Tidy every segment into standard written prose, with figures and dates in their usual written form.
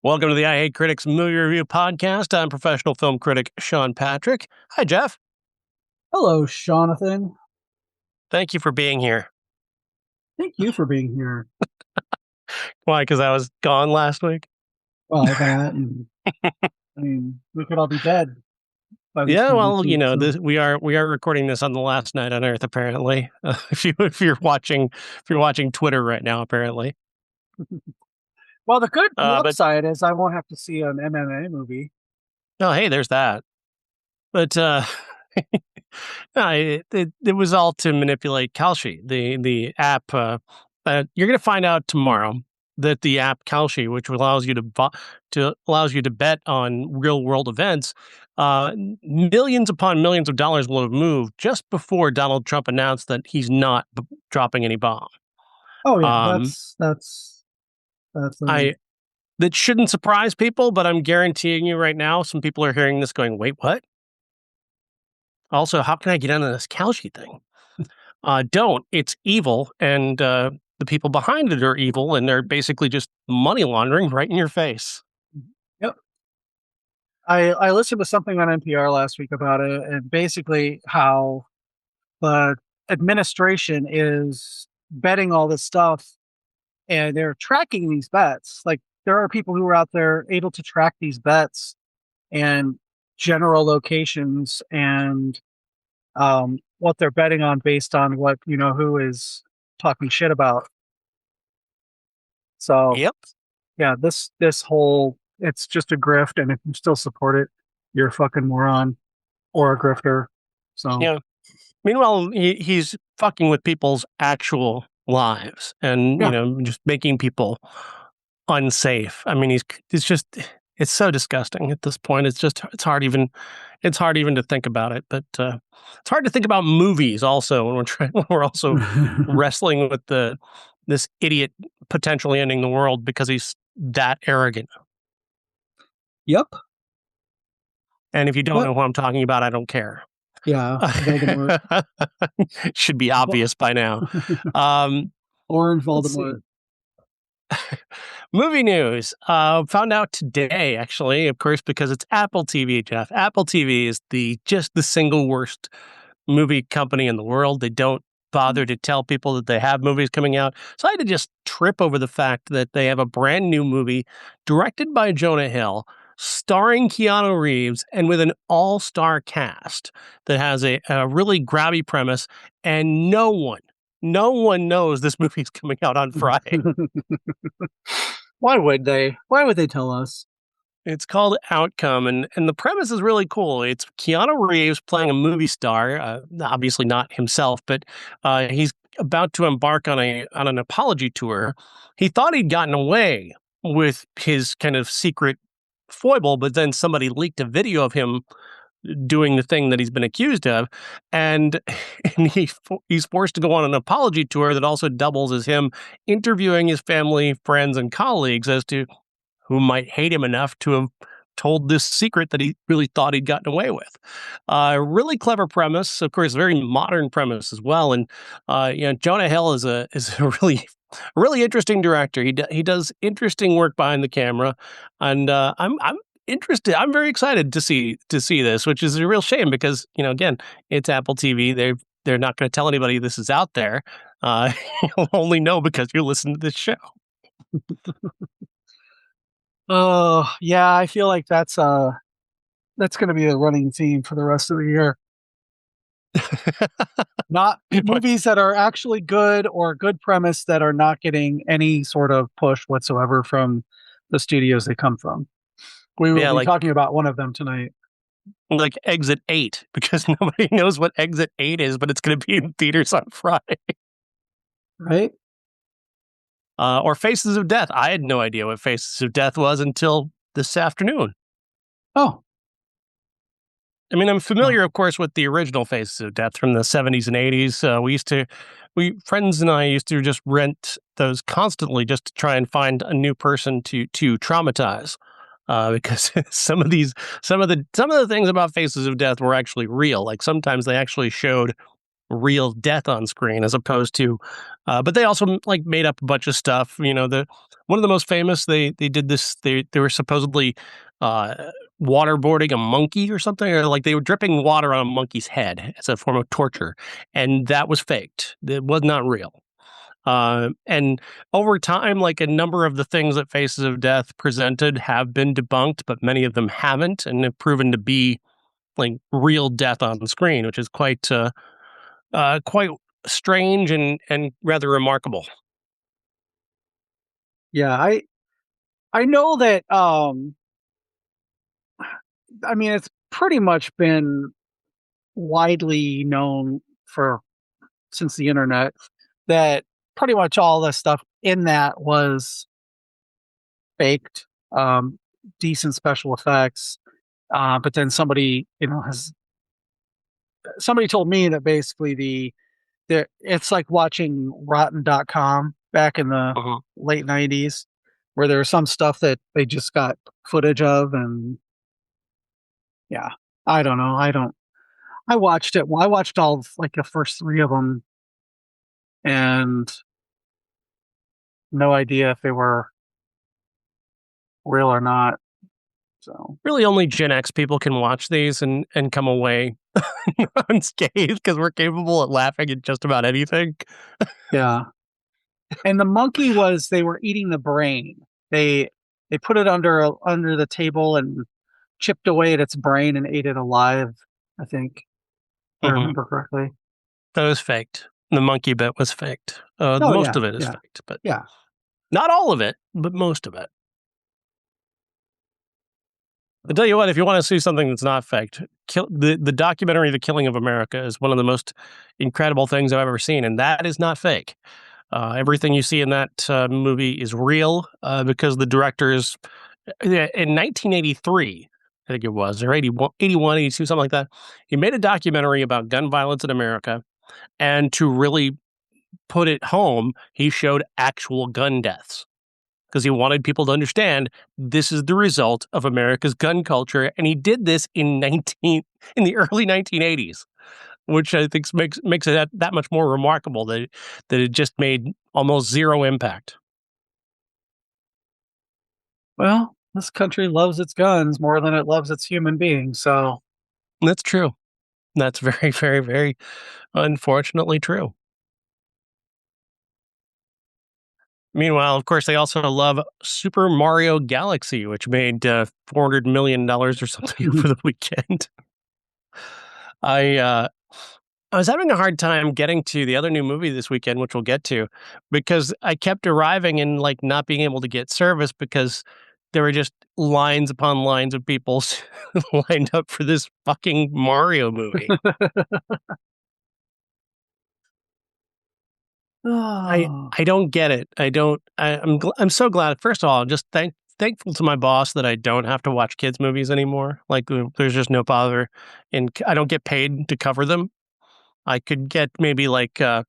Welcome to the I Hate Critics Movie Review Podcast. I'm professional film critic Sean Patrick. Hi, Jeff. Hello, Jonathan. Thank you for being here. Thank you for being here. Why? Because I was gone last week? Well, that, and, I mean, we could all be dead. Yeah, well, you know, we are recording this on the last night on Earth, apparently. If you're watching Twitter right now, apparently. Well, the good upside is I won't have to see an MMA movie. Oh, hey, there's that. But no, it was all to manipulate Kalshi, the app. You're going to find out tomorrow that the app Kalshi, which allows you to bet on real world events, millions upon millions of dollars will have moved just before Donald Trump announced that he's not dropping any bomb. Oh yeah, that's that shouldn't surprise people, but I'm guaranteeing you right now, some people are hearing this going, "Wait, what?" Also, how can I get into this Kalshi thing? Don't. It's evil, and the people behind it are evil, and they're basically just money laundering right in your face. Yep. I listened to something on NPR last week about it, and basically how the administration is betting all this stuff, and they're tracking these bets. Like, there are people who are out there able to track these bets and general locations and what they're betting on based on what, who is talking shit about. So, yep. Yeah, this whole, it's just a grift, and if you still support it, you're a fucking moron or a grifter. So yeah. Meanwhile, he's fucking with people's actual lives and just making people unsafe. I mean, it's so disgusting at this point. It's hard even to think about it. But it's hard to think about movies also when we're also wrestling with this idiot potentially ending the world because he's that arrogant. Yep. And if you don't know who I'm talking about, I don't care. Yeah, Voldemort. Should be obvious by now. Orange Voldemort. Movie news. Found out today, actually, of course, because it's Apple TV, Jeff. Apple TV is just the single worst movie company in the world. They don't bother to tell people that they have movies coming out. So I had to just trip over the fact that they have a brand new movie directed by Jonah Hill, starring Keanu Reeves, and with an all-star cast that has a really grabby premise, and no one knows this movie's coming out on Friday. Why would they? Why would they tell us? It's called Outcome, and the premise is really cool. It's Keanu Reeves playing a movie star, obviously not himself, but he's about to embark on an apology tour. He thought he'd gotten away with his kind of secret foible, but then somebody leaked a video of him doing the thing that he's been accused of, and he's forced to go on an apology tour that also doubles as him interviewing his family, friends, and colleagues as to who might hate him enough to have told this secret that he really thought he'd gotten away with. Really clever premise, of course, very modern premise as well, and Jonah Hill is a really interesting director. He does interesting work behind the camera, and I'm interested. I'm very excited to see this, which is a real shame because again, it's Apple TV. They're not going to tell anybody this is out there. You'll only know because you listen to this show. Oh yeah, I feel like that's going to be a running theme for the rest of the year. Not movies that are actually good or good premise that are not getting any sort of push whatsoever from the studios they come from. We will be talking about one of them tonight. Like Exit 8, because nobody knows what Exit 8 is, but it's going to be in theaters on Friday. Right? Or Faces of Death. I had no idea what Faces of Death was until this afternoon. Oh. I mean, I'm familiar, of course, with the original Faces of Death from the 70s and 80s. Friends and I used to just rent those constantly just to try and find a new person to traumatize. Because some of the things about Faces of Death were actually real. Like sometimes they actually showed real death on screen as opposed to, but they also made up a bunch of stuff. The one of the most famous. They did this. They were supposedly waterboarding a monkey or something, or like they were dripping water on a monkey's head as a form of torture, and that was faked. It was not real. And over time, like a number of the things that Faces of Death presented have been debunked, but many of them haven't, and have proven to be like real death on the screen, which is quite strange and rather remarkable. Yeah, I know that I mean it's pretty much been widely known for since the internet that pretty much all the stuff in that was faked, decent special effects. But then somebody, somebody told me that basically it's like watching Rotten.com back in the Uh-huh. late 90s, where there was some stuff that they just got footage of. And yeah, I don't know. I watched it. Well, I watched all like the first three of them and no idea if they were real or not. So Really, only Gen X people can watch these and come away unscathed because we're capable at laughing at just about anything. yeah. And the monkey they were eating the brain. They put it under the table and chipped away at its brain and ate it alive, I think, if I remember correctly. That was faked. The monkey bit was faked. Oh, Most yeah, of it is yeah. faked, but Yeah. not all of it, but most of it. I'll tell you what, if you want to see something that's not faked, the documentary The Killing of America is one of the most incredible things I've ever seen, and that is not fake. Everything you see in that movie is real because the directors, in 1983, I think it was, or 81, 82, something like that, he made a documentary about gun violence in America, and to really put it home, he showed actual gun deaths because he wanted people to understand this is the result of America's gun culture, and he did this in the early 1980s, which I think makes it that much more remarkable that it just made almost zero impact. Well, this country loves its guns more than it loves its human beings. So That's true. That's very, very, very unfortunately true. Meanwhile, of course, they also love Super Mario Galaxy, which made $400 million or something over the weekend. I was having a hard time getting to the other new movie this weekend, which we'll get to, because I kept arriving and like not being able to get service because there were just lines upon lines of people lined up for this fucking Mario movie. I don't get it. I'm so glad. First of all, just thankful to my boss that I don't have to watch kids movies anymore. Like there's just no bother, and I don't get paid to cover them. I could get maybe like I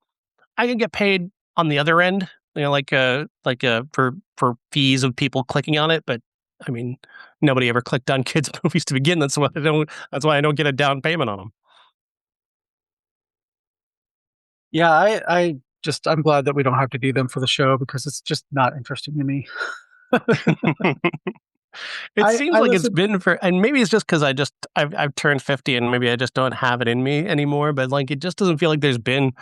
could get paid on the other end, for fees of people clicking on it. But I mean, nobody ever clicked on kids movies to begin. That's why I don't get a down payment on them. yeah, I'm glad that we don't have to do them for the show because it's just not interesting to me. It I seems I like it's listen. been and maybe it's just because I've turned 50 and maybe I just don't have it in me anymore. But like, it just doesn't feel like there's been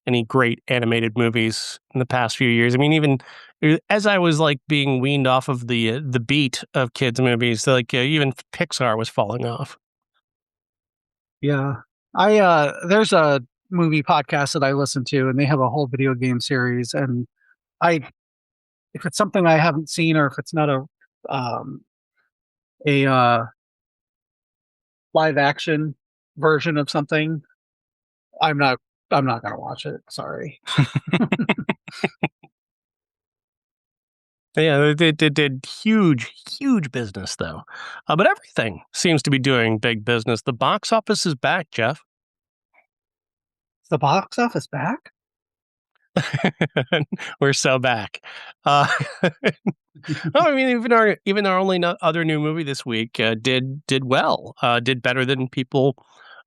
any great animated movies in the past few years. I mean, even as I was like being weaned off of the beat of kids movies, like even Pixar was falling off. Yeah, there's a movie podcast that I listen to, and they have a whole video game series. And I, if it's something I haven't seen, or if it's not um, a live action version of something, I'm not I'm not gonna watch it. Sorry. Yeah, they did huge business though, but everything seems to be doing big business. The box office is back, Jeff. Is the box office back? We're so back. Uh, no, I mean even our only other new movie this week did well, did better than people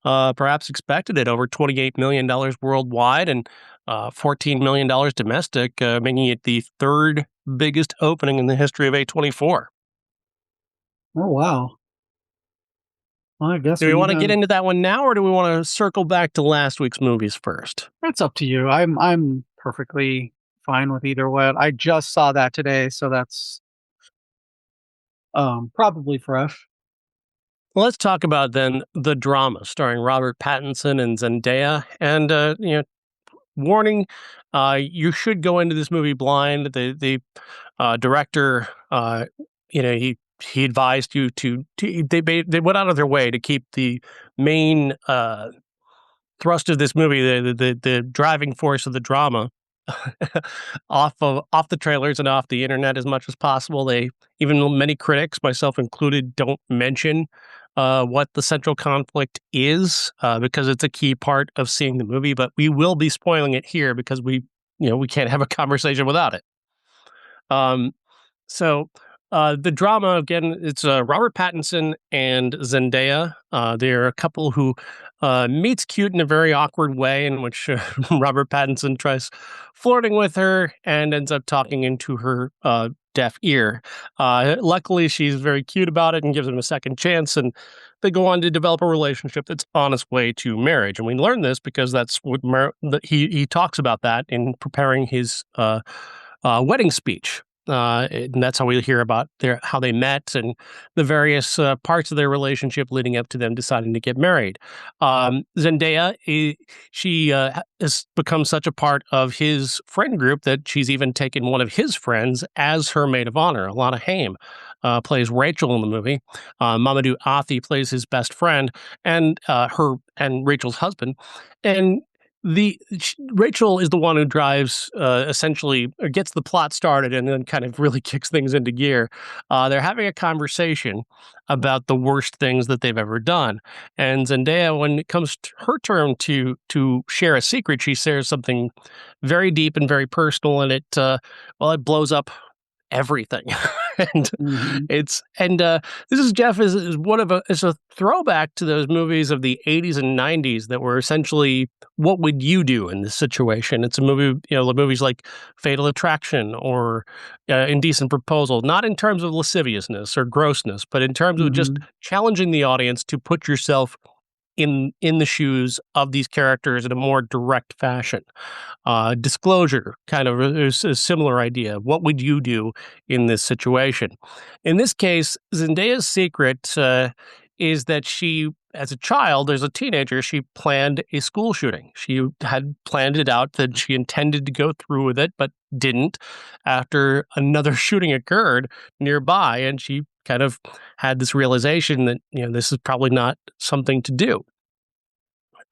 perhaps expected. It over $28 million worldwide and $14 million domestic, making it the third biggest opening in the history of A24. Oh wow. Well, I guess Do we we want need to get to. into that one now, or do we want to circle back to last week's movies first? It's up to you. I'm perfectly fine with either one. I just saw that today, so that's probably fresh. Well, let's talk about then the drama starring Robert Pattinson and Zendaya. And warning, you should go into this movie blind. The director, he advised you to they went out of their way to keep the main thrust of this movie, the driving force of the drama, off the trailers and off the internet as much as possible. They even many critics, myself included, don't mention what the central conflict is because it's a key part of seeing the movie. But we will be spoiling it here because we can't have a conversation without it. Um, so the drama again, it's Robert Pattinson and Zendaya. They're a couple who meets cute in a very awkward way, in which Robert Pattinson tries flirting with her and ends up talking into her deaf ear. Luckily, she's very cute about it and gives him a second chance, and they go on to develop a relationship that's on its way to marriage. And we learn this because that's what he talks about that in preparing his wedding speech. And that's how we hear about how they met and the various parts of their relationship leading up to them deciding to get married. Zendaya, she has become such a part of his friend group that she's even taken one of his friends as her maid of honor. Alana Haim plays Rachel in the movie. Mamadou Athie plays his best friend and Rachel's husband. And Rachel is the one who drives, essentially, or gets the plot started and then kind of really kicks things into gear. They're having a conversation about the worst things that they've ever done. And Zendaya, when it comes to her turn to share a secret, she shares something very deep and very personal, and it blows up everything. and Hmm. this is Jeff is one of it's a throwback to those movies of the 80s and 90s that were essentially what would you do in this situation. It's a movie, the movies like Fatal Attraction or Indecent Proposal, not in terms of lasciviousness or grossness, but in terms of just Hmm. challenging the audience to put yourself in the shoes of these characters in a more direct fashion. Disclosure kind of is a similar idea. What would you do in this situation? In this case, Zendaya's secret is that she, as a child, as a teenager, she planned a school shooting. She had planned it out that she intended to go through with it, but didn't after another shooting occurred nearby. And she kind of had this realization that, this is probably not something to do.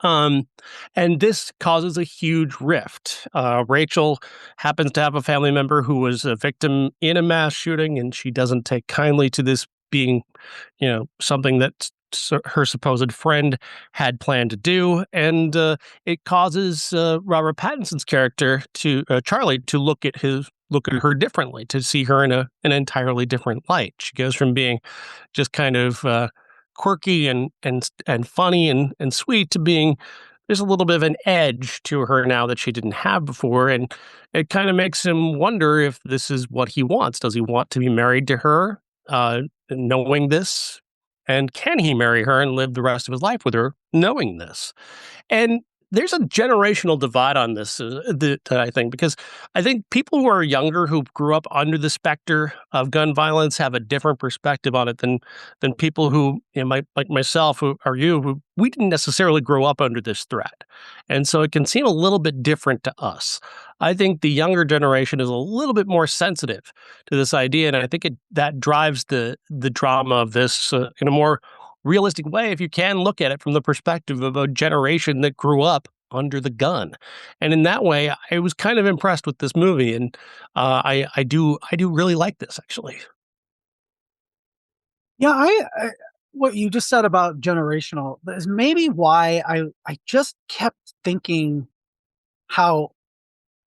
Um, and this causes a huge rift. Rachel happens to have a family member who was a victim in a mass shooting, and she doesn't take kindly to this being, something that her supposed friend had planned to do, and it causes Robert Pattinson's character to Charlie to look at her differently, to see her in an entirely different light. She goes from being just kind of quirky and funny and sweet to being there's a little bit of an edge to her now that she didn't have before, and it kind of makes him wonder if this is what he wants. Does he want to be married to her, knowing this, and can he marry her and live the rest of his life with her, knowing this? And there's a generational divide on this that I think, because I think people who are younger who grew up under the specter of gun violence have a different perspective on it than people who, like myself, who we didn't necessarily grow up under this threat, and so it can seem a little bit different to us. I think the younger generation is a little bit more sensitive to this idea, and I think that drives the drama of this in a more realistic way if you can look at it from the perspective of a generation that grew up under the gun. And in that way, I was kind of impressed with this movie, and I do really like this actually. Yeah, I what you just said about generational is maybe why I just kept thinking how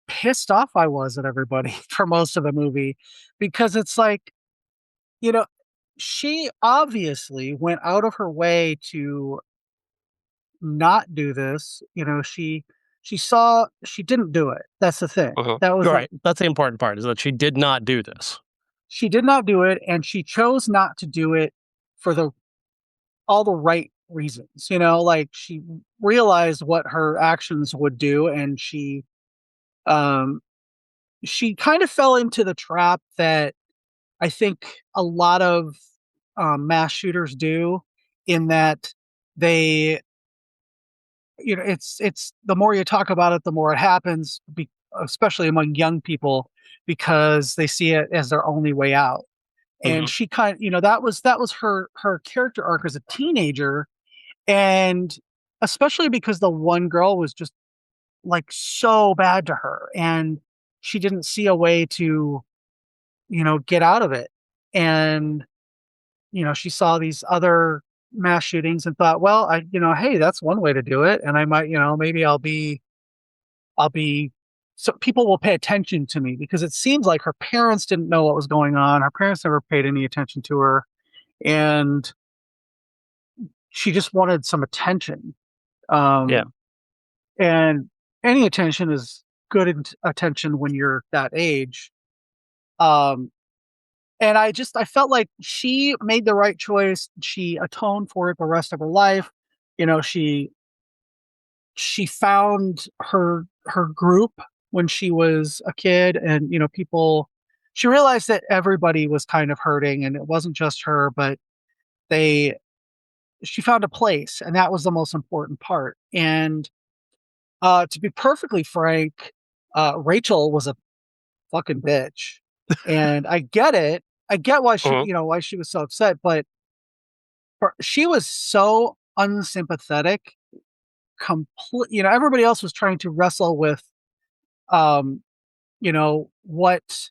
pissed off I was at everybody for most of the movie, because it's like, you know, she obviously went out of her way to not do this. she didn't do it. That's the thing. That was right. That's the important part, is that she did not do this. She did not do it, and she chose not to do it for all the right reasons. Like she realized what her actions would do, and um she kind of fell into the trap that I think a lot of mass shooters do, in that they, it's the more you talk about it, the more it happens, especially among young people, because they see it as their only way out. And she that was her character arc as a teenager, and especially because the one girl was just like so bad to her, and she didn't see a way to get out of it. And she saw these other mass shootings and thought, well, hey, that's one way to do it, and I might, maybe I'll be so people will pay attention to me, because it seems like her parents didn't know what was going on. Her parents never paid any attention to her, and she just wanted some attention. Yeah. And any attention is good attention when you're that age. Um, and I felt like she made the right choice. She atoned for it the rest of her life. She found her group when she was a kid, and people. She realized that everybody was kind of hurting, and it wasn't just her, but they. She found a place, and that was the most important part. And to be perfectly frank, Rachel was a fucking bitch, and I get it. I get why why she was so upset, but she was so unsympathetic. Complete, everybody else was trying to wrestle with, um, what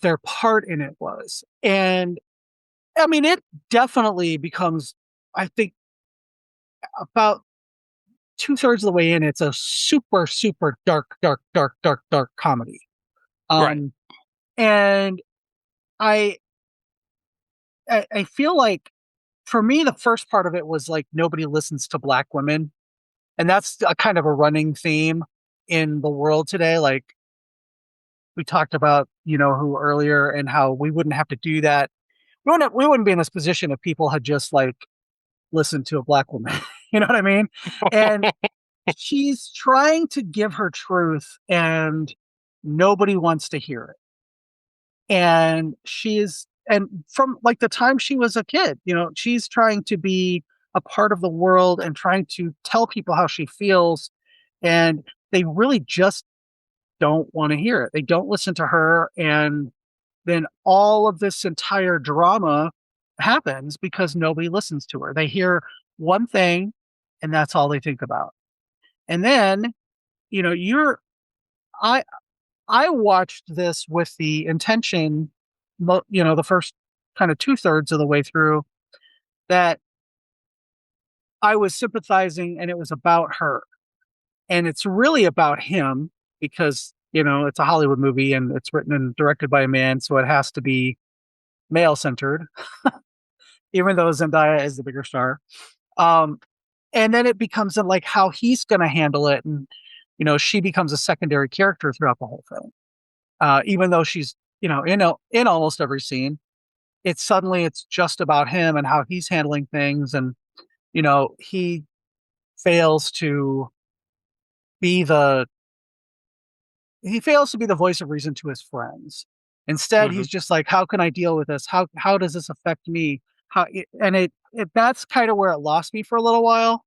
their part in it was, and I mean, it definitely becomes, I think, about 2/3 of the way in, it's a super, super dark, dark, dark, dark, dark comedy. Right. And I, I feel like, for me, the first part of it was like, nobody listens to Black women, and that's a kind of a running theme in the world today. Like, we talked about, who earlier, and how we wouldn't have to do that. We wouldn't be in this position if people had just like listened to a Black woman. You know what I mean? And she's trying to give her truth, and nobody wants to hear it. And from like the time she was a kid, she's trying to be a part of the world and trying to tell people how she feels, and they really just don't want to hear it. They don't listen to her, and then all of this entire drama happens because nobody listens to her. They hear one thing, and that's all they think about. And then, you know, you're I I watched this with the intention, the first kind of 2/3 of the way through, that I was sympathizing, and it was about her. And it's really about him, because, it's a Hollywood movie, and it's written and directed by a man, so it has to be male centered, even though Zendaya is the bigger star. Um, and then it becomes like how he's going to handle it, and she becomes a secondary character throughout the whole thing. Even though she's in almost every scene, it's just about him and how he's handling things, and he fails to be the he fails to be the voice of reason to his friends. Instead, Mhm. he's just like, how can I deal with this? How does this affect me? And it that's kind of where it lost me for a little while.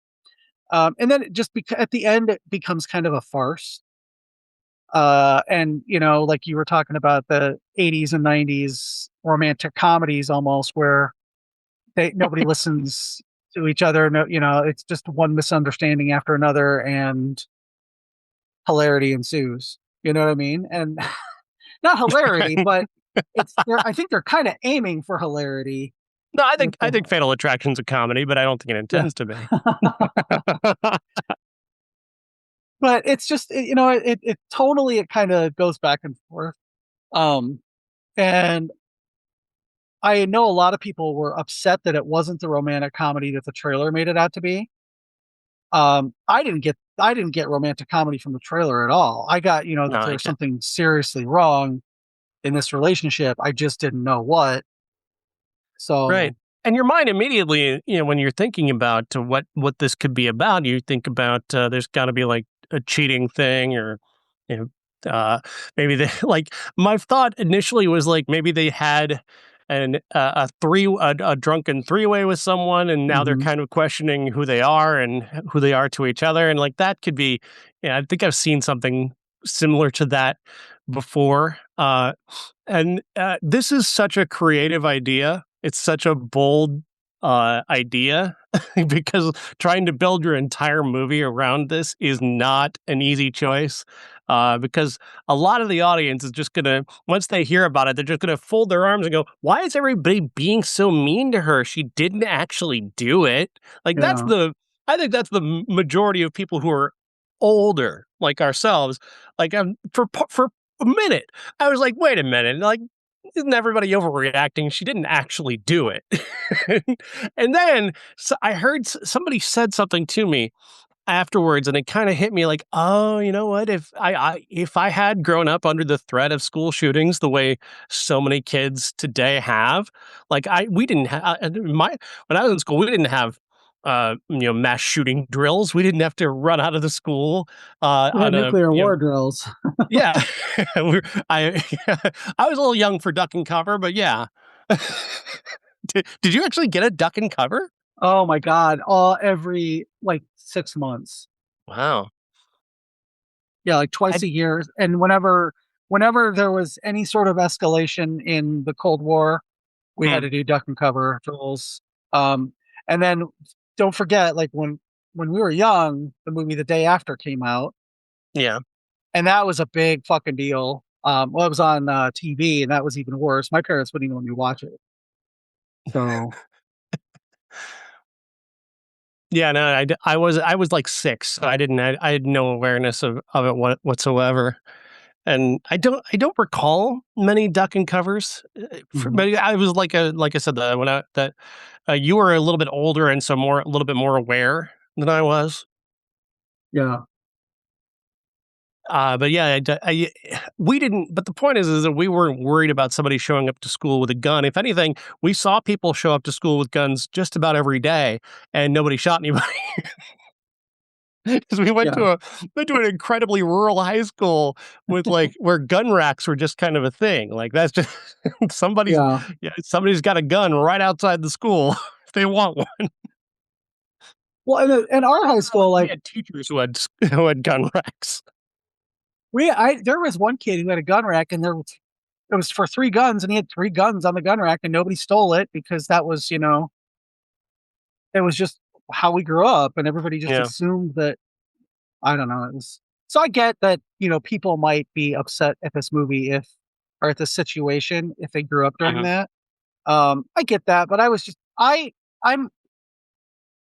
And then it just at the end, it becomes kind of a farce. And like you were talking about the 80s and 90s romantic comedies, almost, where nobody listens to each other. No, it's just one misunderstanding after another, and hilarity ensues. You know what I mean? And not hilarity, Right. but I think they're kind of aiming for hilarity No, I with think I think Fatal Attraction's a comedy, but I don't think it yeah. intends to be. But it's just, it totally, it kind of goes back and forth. Um, and I know a lot of people were upset that it wasn't the romantic comedy that the trailer made it out to be. I didn't get romantic comedy from the trailer at all. I got, No, that I there's get something seriously wrong in this relationship. I just didn't know what. right. So And your mind immediately, when you're thinking about what this could be about, you think about there's got to be like a cheating thing, or you know, maybe they like. My thought initially was like maybe they had a drunken three way with someone, and now they're mhm. kind of questioning who they are and who they are to each other, and like that could be. Yeah, I think I've seen something similar to that before. And this is such a creative idea. It's such a bold idea because trying to build your entire movie around this is not an easy choice. Because a lot of the audience is just gonna, once they hear about it, they're just gonna fold their arms and go, "Why is everybody being so mean to her? She didn't actually do it." Like Yeah. I think that's the majority of people who are older, like ourselves. Like for a minute, I was like, "Wait a minute, like." Isn't everybody overreacting? She didn't actually do it. And then I heard somebody said something to me afterwards, and it kind of hit me like, oh, you know what? If I had grown up under the threat of school shootings the way so many kids today have, like we didn't have my when I was in school, we didn't have mass shooting drills. We didn't have to run out of the school We had on a nuclear war drills. yeah. I I was a little young for duck and cover, but yeah. Did you actually get a duck and cover? Oh my god, all every, like, 6 months. Wow. Yeah, like, twice I a year, and whenever there was any sort of escalation in the Cold War, we had mm, to do duck and cover drills. Um, and then don't forget, like, when we were young, the movie The Day After came out, yeah. and that was a big fucking deal. Well, it was on, TV, and that was even worse. My parents wouldn't even let me watch it. So, Yeah, no, I was like 6, so I had no awareness of it whatsoever. And I don't recall many duck and covers. mhm, But I was like I said, when I that you were a little bit older and so a little bit more aware than I was. yeah. But yeah, we didn't. But the point is that we weren't worried about somebody showing up to school with a gun. If anything, we saw people show up to school with guns just about every day, and nobody shot anybody. Because we Yeah, went to an incredibly rural high school with like where gun racks were just kind of a thing. Like that's just somebody's yeah. somebody's got a gun right outside the school if they want one. Well, in our high school, We like, had teachers who had who had gun racks. there was one kid who had a gun rack, and it was for 3 guns, and he had 3 guns on the gun rack, and nobody stole it because that was, it was just how we grew up, and everybody just Yeah. assumed that. I don't know, it was so I get that, people might be upset at this movie if or at this situation if they grew up during Mhm. that. I get that, but I was just I'm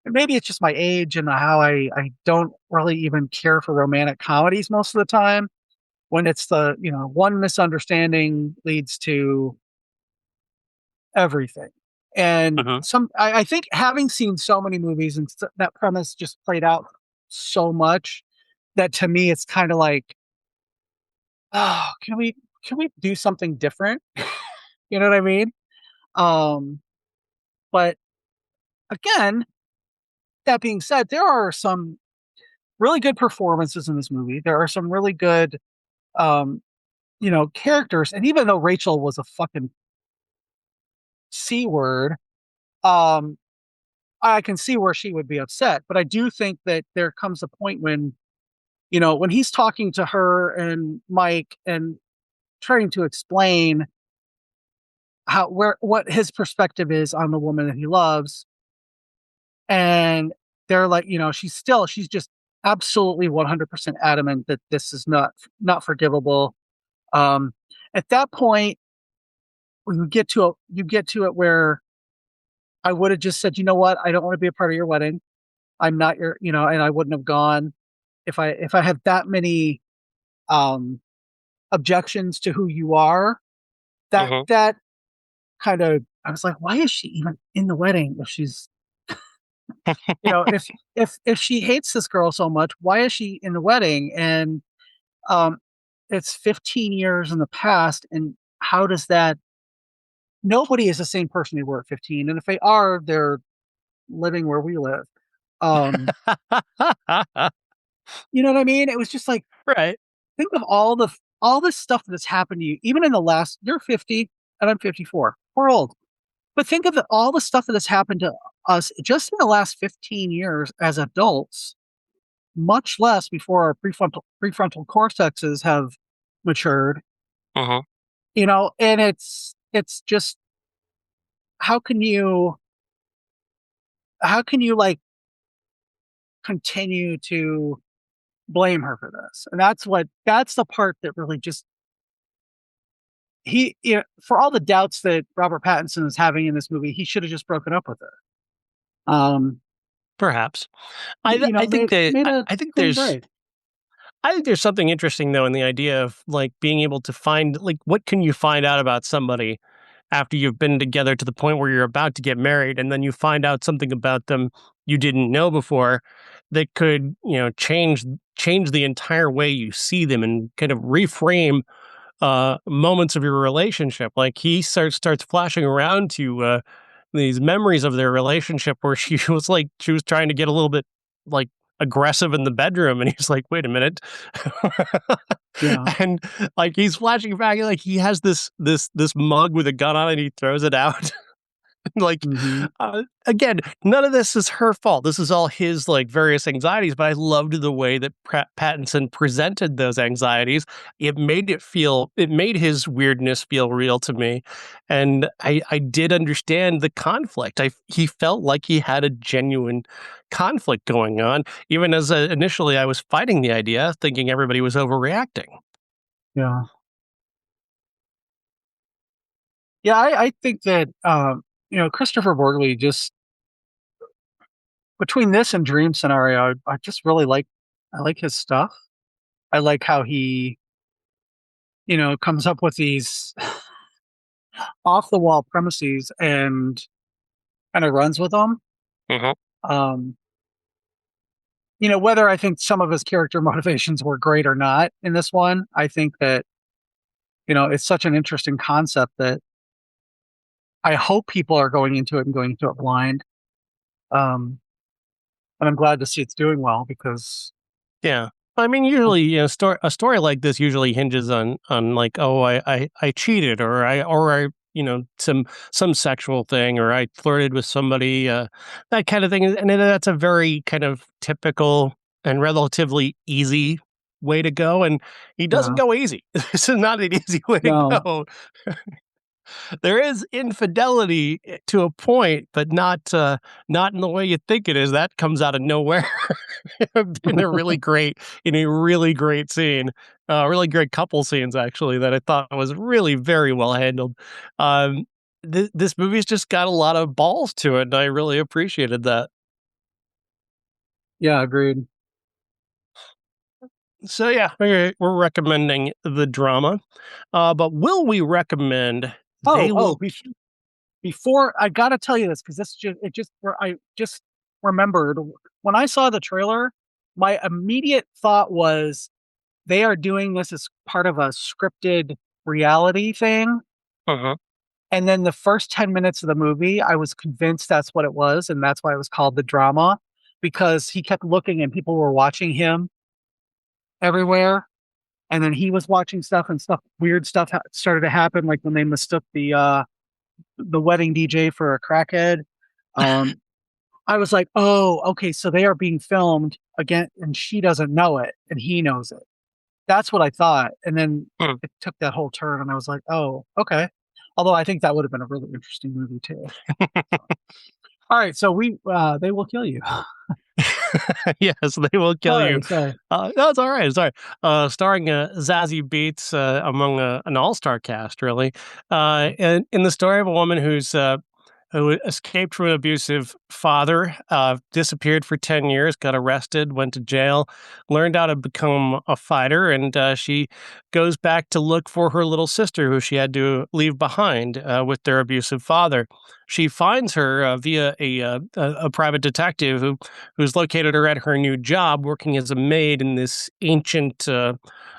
maybe it's just my age and how I don't really even care for romantic comedies most of the time when it's one misunderstanding leads to everything. And Mhm. I think having seen so many movies and that premise just played out so much that to me it's kind of like, oh, can we do something different? You know what I mean? Um, but again, that being said, there are some really good performances in this movie. There are some really good, um, characters. And even though Rachel was a fucking c word, um, I can see where she would be upset. But I do think that there comes a point when when he's talking to her and Mike and trying to explain what his perspective is on the woman that he loves, and they're like, she's just absolutely 100% adamant that this is not forgivable. Um, at that point, when you get to it where I would have just said, you know what, I don't want to be a part of your wedding. I'm not your, and I wouldn't have gone if I have that many um objections to who you are. That Mhm. that kind of I was like, why is she even in the wedding if she's You know, if she hates this girl so much, why is she in the wedding? And um, it's 15 years in the past, and how does that? Nobody is the same person they were at 15, and if they are, they're living where we live. Um, you know what I mean? It was just like, Right. think of all this stuff that's happened to you, even in the last. You're 50, and I'm 54. We're old, but think of all the stuff that has happened to us just in the last 15 years as adults, much less before our prefrontal cortexes have matured. Uh-huh. You know, and it's just how can you like continue to blame her for this? And that's the part that really just you know, for all the doubts that Robert Pattinson is having in this movie, he should have just broken up with her. Um, Perhaps. you know, I think that made a I think clean there's break. something interesting though in the idea of like being able to find like what can you find out about somebody after you've been together to the point where you're about to get married and then you find out something about them you didn't know before that could, you know, change the entire way you see them and kind of reframe moments of your relationship. Like he starts flashing around to these memories of their relationship where she was trying to get a little bit like aggressive in the bedroom, and he's like, "Wait a minute," Yeah. and like he's flashing back, like he has this mug with a gun on it, and he throws it out. Like, Hmm. again, none of this is her fault. This is all his like various anxieties. But I loved the way that Pattinson presented those anxieties. It made his weirdness feel real to me, and I did understand the conflict. He felt like he had a genuine conflict going on, even as initially I was fighting the idea, thinking everybody was overreacting. Yeah. Yeah. I think that you know, Christopher Borgli, just between this and Dream Scenario, I just really I like his stuff. I like how he, you know, comes up with these off the wall premises and kind of runs with them. Hmm. Um, you know, whether I think some of his character motivations were great or not in this one, I think that, you know, it's such an interesting concept that I hope people are going into it and going into it blind. Um, and I'm glad to see it's doing well because, Yeah. I mean, usually, you know, a story like this usually hinges on like, oh, I cheated or I, you know, some sexual thing or I flirted with somebody, that kind of thing. And that's a very kind of typical and relatively easy way to go. And he doesn't yeah, go easy. This is not an easy way to no, go. There is infidelity to a point, but not in the way you think it is. That comes out of nowhere in a really great scene, really great couple scenes actually that I thought was really very well handled. Um, this movie's just got a lot of balls to it, and I really appreciated that. yeah, agreed. So yeah, we're recommending the drama, but will we recommend They Oh, Will? before I gotta tell you this because I just remembered when I saw the trailer, my immediate thought was they are doing this as part of a scripted reality thing. Uh-huh. And then the first 10 minutes of the movie, I was convinced that's what it was. And that's why it was called the drama because he kept looking and people were watching him everywhere. And then he was watching stuff and weird stuff started to happen. Like when they mistook the wedding DJ for a crackhead. Um, I was like, oh, okay. So they are being filmed again and she doesn't know it and he knows it. That's what I thought. And then Hmm. it took that whole turn and I was like, oh, okay. Although I think that would have been a really interesting movie too. All right, so they will kill you. Yes, They Will Kill You. Sorry. No, it's all right. It's all right. Starring Zazie Beetz among an all-star cast, really. And in the story of a woman who's who escaped from an abusive father, disappeared for 10 years, got arrested, went to jail, learned how to become a fighter, and she goes back to look for her little sister, who she had to leave behind with their abusive father. She finds her via a private detective who's located her at her new job, working as a maid in this ancient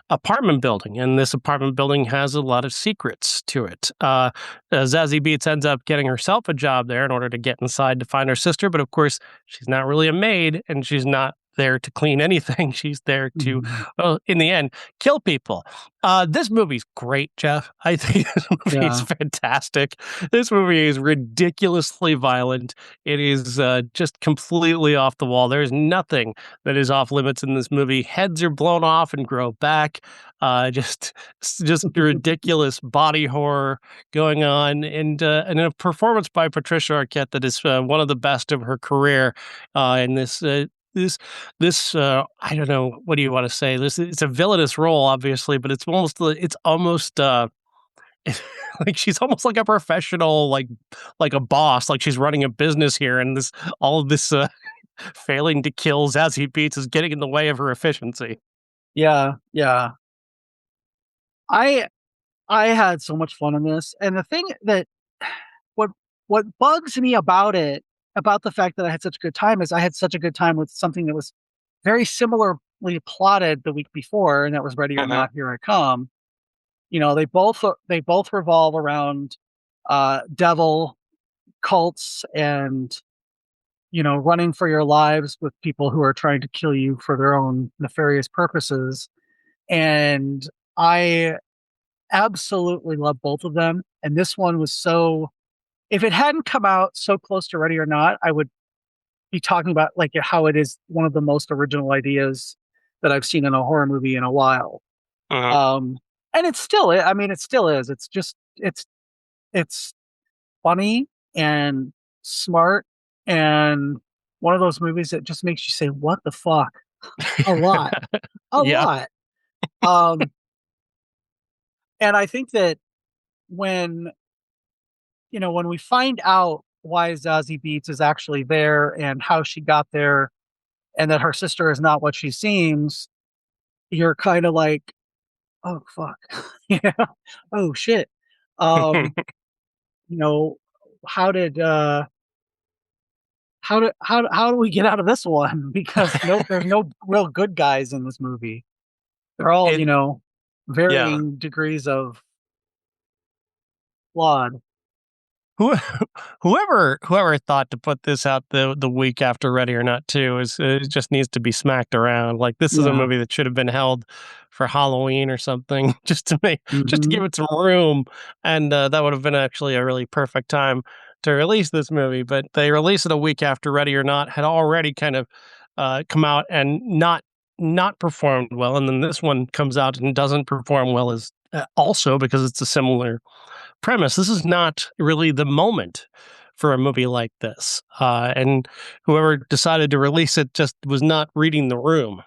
apartment building, and this apartment building has a lot of secrets to it. Zazie Beetz ends up getting herself a job there in order to get inside to find her sister, but of course, she's not really a maid, and she's not there to clean anything. She's there to, Mhm. well, in the end, kill people. This movie's great, Jeff. I think this movie is Yeah. fantastic. This movie is ridiculously violent. It is just completely off the wall. There's nothing that is off limits in this movie. Heads are blown off and grow back. Just ridiculous body horror going on, and a performance by Patricia Arquette that is one of the best of her career in this I don't know, what do you want to say? This It's a villainous role, obviously, but it's almost like she's almost like a professional, like a boss, like she's running a business here, and this all of this failing to kill Zazie Beetz is getting in the way of her efficiency. Yeah, yeah. I I had so much fun in this, and the thing that what what bugs me about it, about the fact that I had such a good time, is I had such a good time with something that was very similarly plotted the week before, and that was Ready or Uh-huh. Not, Here I Come. They both revolve around devil cults and running for your lives with people who are trying to kill you for their own nefarious purposes. And I absolutely love both of them. And this one was so, if it hadn't come out so close to Ready or Not, I would be talking about like how it is one of the most original ideas that I've seen in a horror movie in a while. Uh-huh. Um, and it's still, I mean, it still is. It's funny and smart and one of those movies that just makes you say, "What the fuck?" A lot, a Yeah. lot. Um, and I think that when when we find out why Zazie Beetz is actually there and how she got there, and that her sister is not what she seems, you're kind of like, "Oh fuck," yeah, "Oh shit." Um, you know, how did how do we get out of this one? Because there's no real good guys in this movie. They're all, it Yeah. varying degrees of flawed. Who whoever thought to put this out the week after Ready or Not 2 is it just needs to be smacked around. Like, this is a Yeah. movie that should have been held for Halloween or something, just to Mhm. give it some room, and that would have been actually a really perfect time to release this movie. But they released it a week after Ready or Not had already kind of come out and not performed well, and then this one comes out and doesn't perform well as also because it's a similar premise. This is not really the moment for a movie like this. And whoever decided to release it just was not reading the room.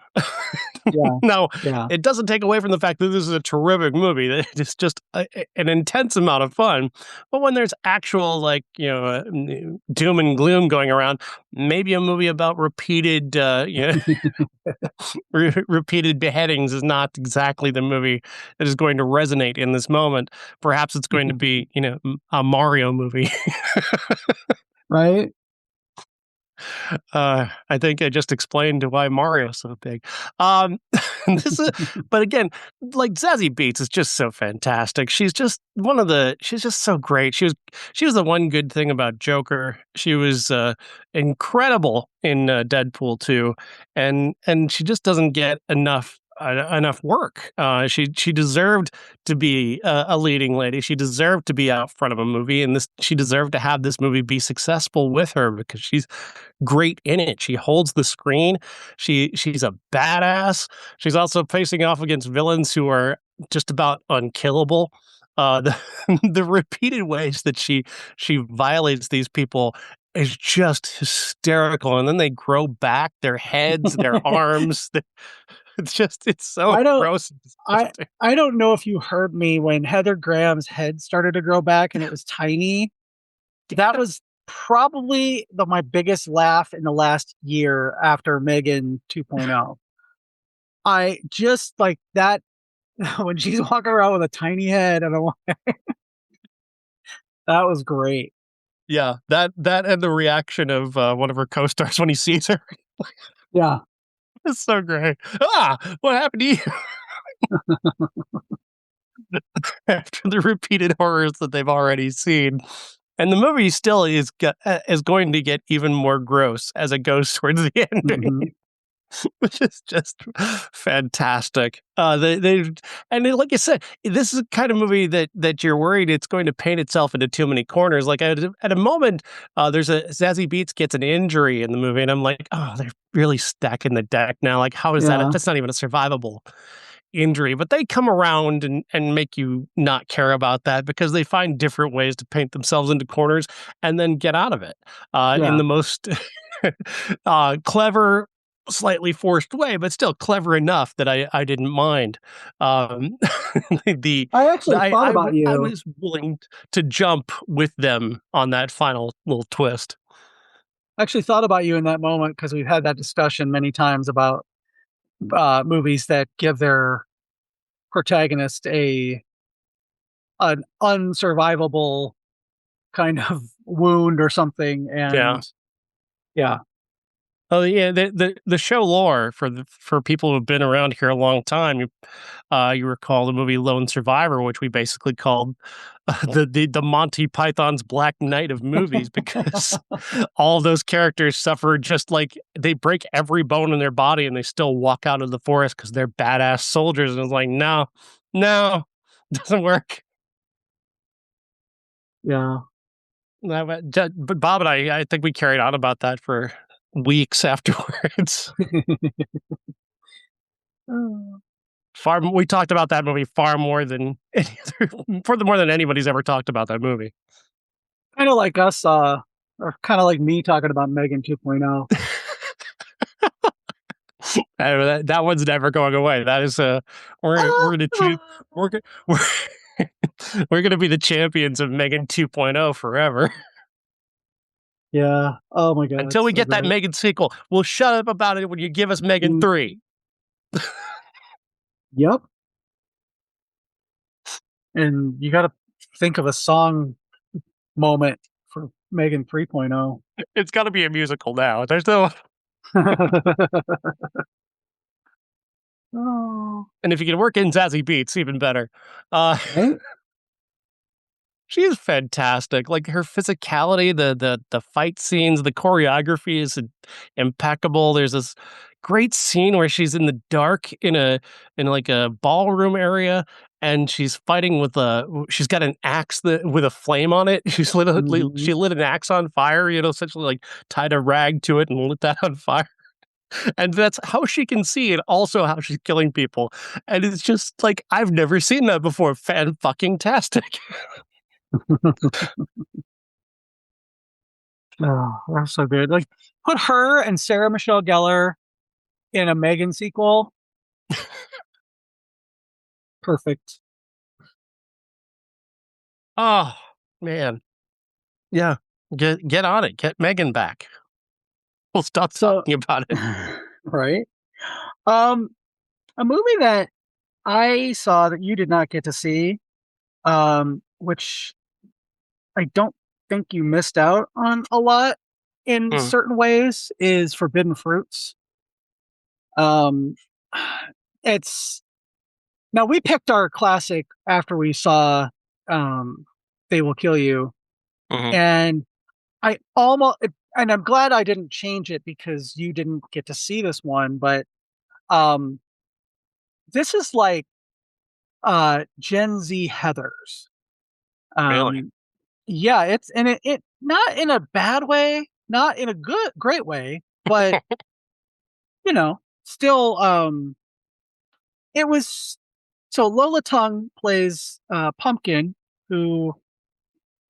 Yeah. Now, Yeah. it doesn't take away from the fact that this is a terrific movie. That it's just an intense amount of fun. But when there's actual, like, doom and gloom going around, maybe a movie about repeated beheadings is not exactly the movie that is going to resonate in this moment. Perhaps it's going to be, a Mario movie. Right? I think I just explained why Mario's so big. Um, this is, but again, like, Zazie Beetz is just so fantastic. She's just so great. She was the one good thing about Joker. She was incredible in Deadpool 2, and she just doesn't get enough work. She deserved to be a leading lady. She deserved to be out front of a movie, and this she deserved to have this movie be successful with her because she's great in it. She holds the screen. She's a badass. She's also facing off against villains who are just about unkillable. The the repeated ways that she violates these people is just hysterical. And then they grow back their heads, their arms. It's so I don't gross and I disgusting. I don't know if you heard me when Heather Graham's head started to grow back and it was tiny. That was probably my biggest laugh in the last year after Megan 2.0. I just like that when she's walking around with a tiny head and that was great. Yeah, that and the reaction of one of her co-stars when he sees her. Yeah. It's so great. Ah, what happened to you? After the repeated horrors that they've already seen. And the movie still is going to get even more gross as it goes towards the ending. Mm-hmm. Which is just fantastic. Like you said, this is the kind of movie that you're worried it's going to paint itself into too many corners. Like at a moment, there's Zazie Beetz gets an injury in the movie, and I'm like, oh, they're really stacking the deck now. Like, how is that? Yeah. That's not even a survivable injury, but they come around and make you not care about that because they find different ways to paint themselves into corners and then get out of it in Yeah. the most clever, slightly forced way, but still clever enough that I didn't mind. Um, the I actually thought I about I you. was willing to jump with them on that final little twist. I actually thought about you in that moment because we've had that discussion many times about movies that give their protagonist an unsurvivable kind of wound or something. Yeah. And yeah, Oh yeah, the show lore for people who've been around here a long time. You recall the movie Lone Survivor, which we basically called the Monty Python's Black Knight of movies because all those characters suffer just like they break every bone in their body and they still walk out of the forest because they're badass soldiers. And it's like, no, no, doesn't work. yeah. But Bob and I think we carried on about that for weeks afterwards. Oh. We talked about that movie far more than any more than anybody's ever talked about that movie. Kind of like us, or kind of like me talking about Megan 2.0. That one's never going away. That is we're gonna we're go- we're, we're gonna be the champions of Megan 2.0 forever Yeah. Oh my God. until we So get that great. Megan sequel. We'll shut up about it when you give us Megan Mm, 3. yep. And you got to think of a song moment for Megan 3.0. It's got to be a musical now. There's no, Oh, and if you can work in Zazie Beetz, even better. Uh, right? She is fantastic. Like her physicality, the fight scenes, the choreography is impeccable. There's this great scene where she's in the dark in like a ballroom area and she's fighting with she's got an axe with a flame on it. Mhm. She lit an axe on fire, essentially like tied a rag to it and lit that on fire. And that's how she can see and also how she's killing people. And it's just like I've never seen that before. Fan fucking tastic. Oh, that's so good. Like, put her and Sarah Michelle Gellar in a Megan sequel. Perfect. Oh, man. Yeah. Get on it. Get Megan back. We'll stop So, talking about it. right? Um, a movie that I saw that you did not get to see, which I don't think you missed out on a lot in Mm, certain ways, is Forbidden Fruits. Um, it's now we picked our classic after we saw They Will Kill You, mhm. and I almost and I'm glad I didn't change it because you didn't get to see this one, but um this is like Gen Z Heathers. Really? Um yeah, it's and it not in a bad way, not in a great way, but still it was so Lola Tongue plays Pumpkin, who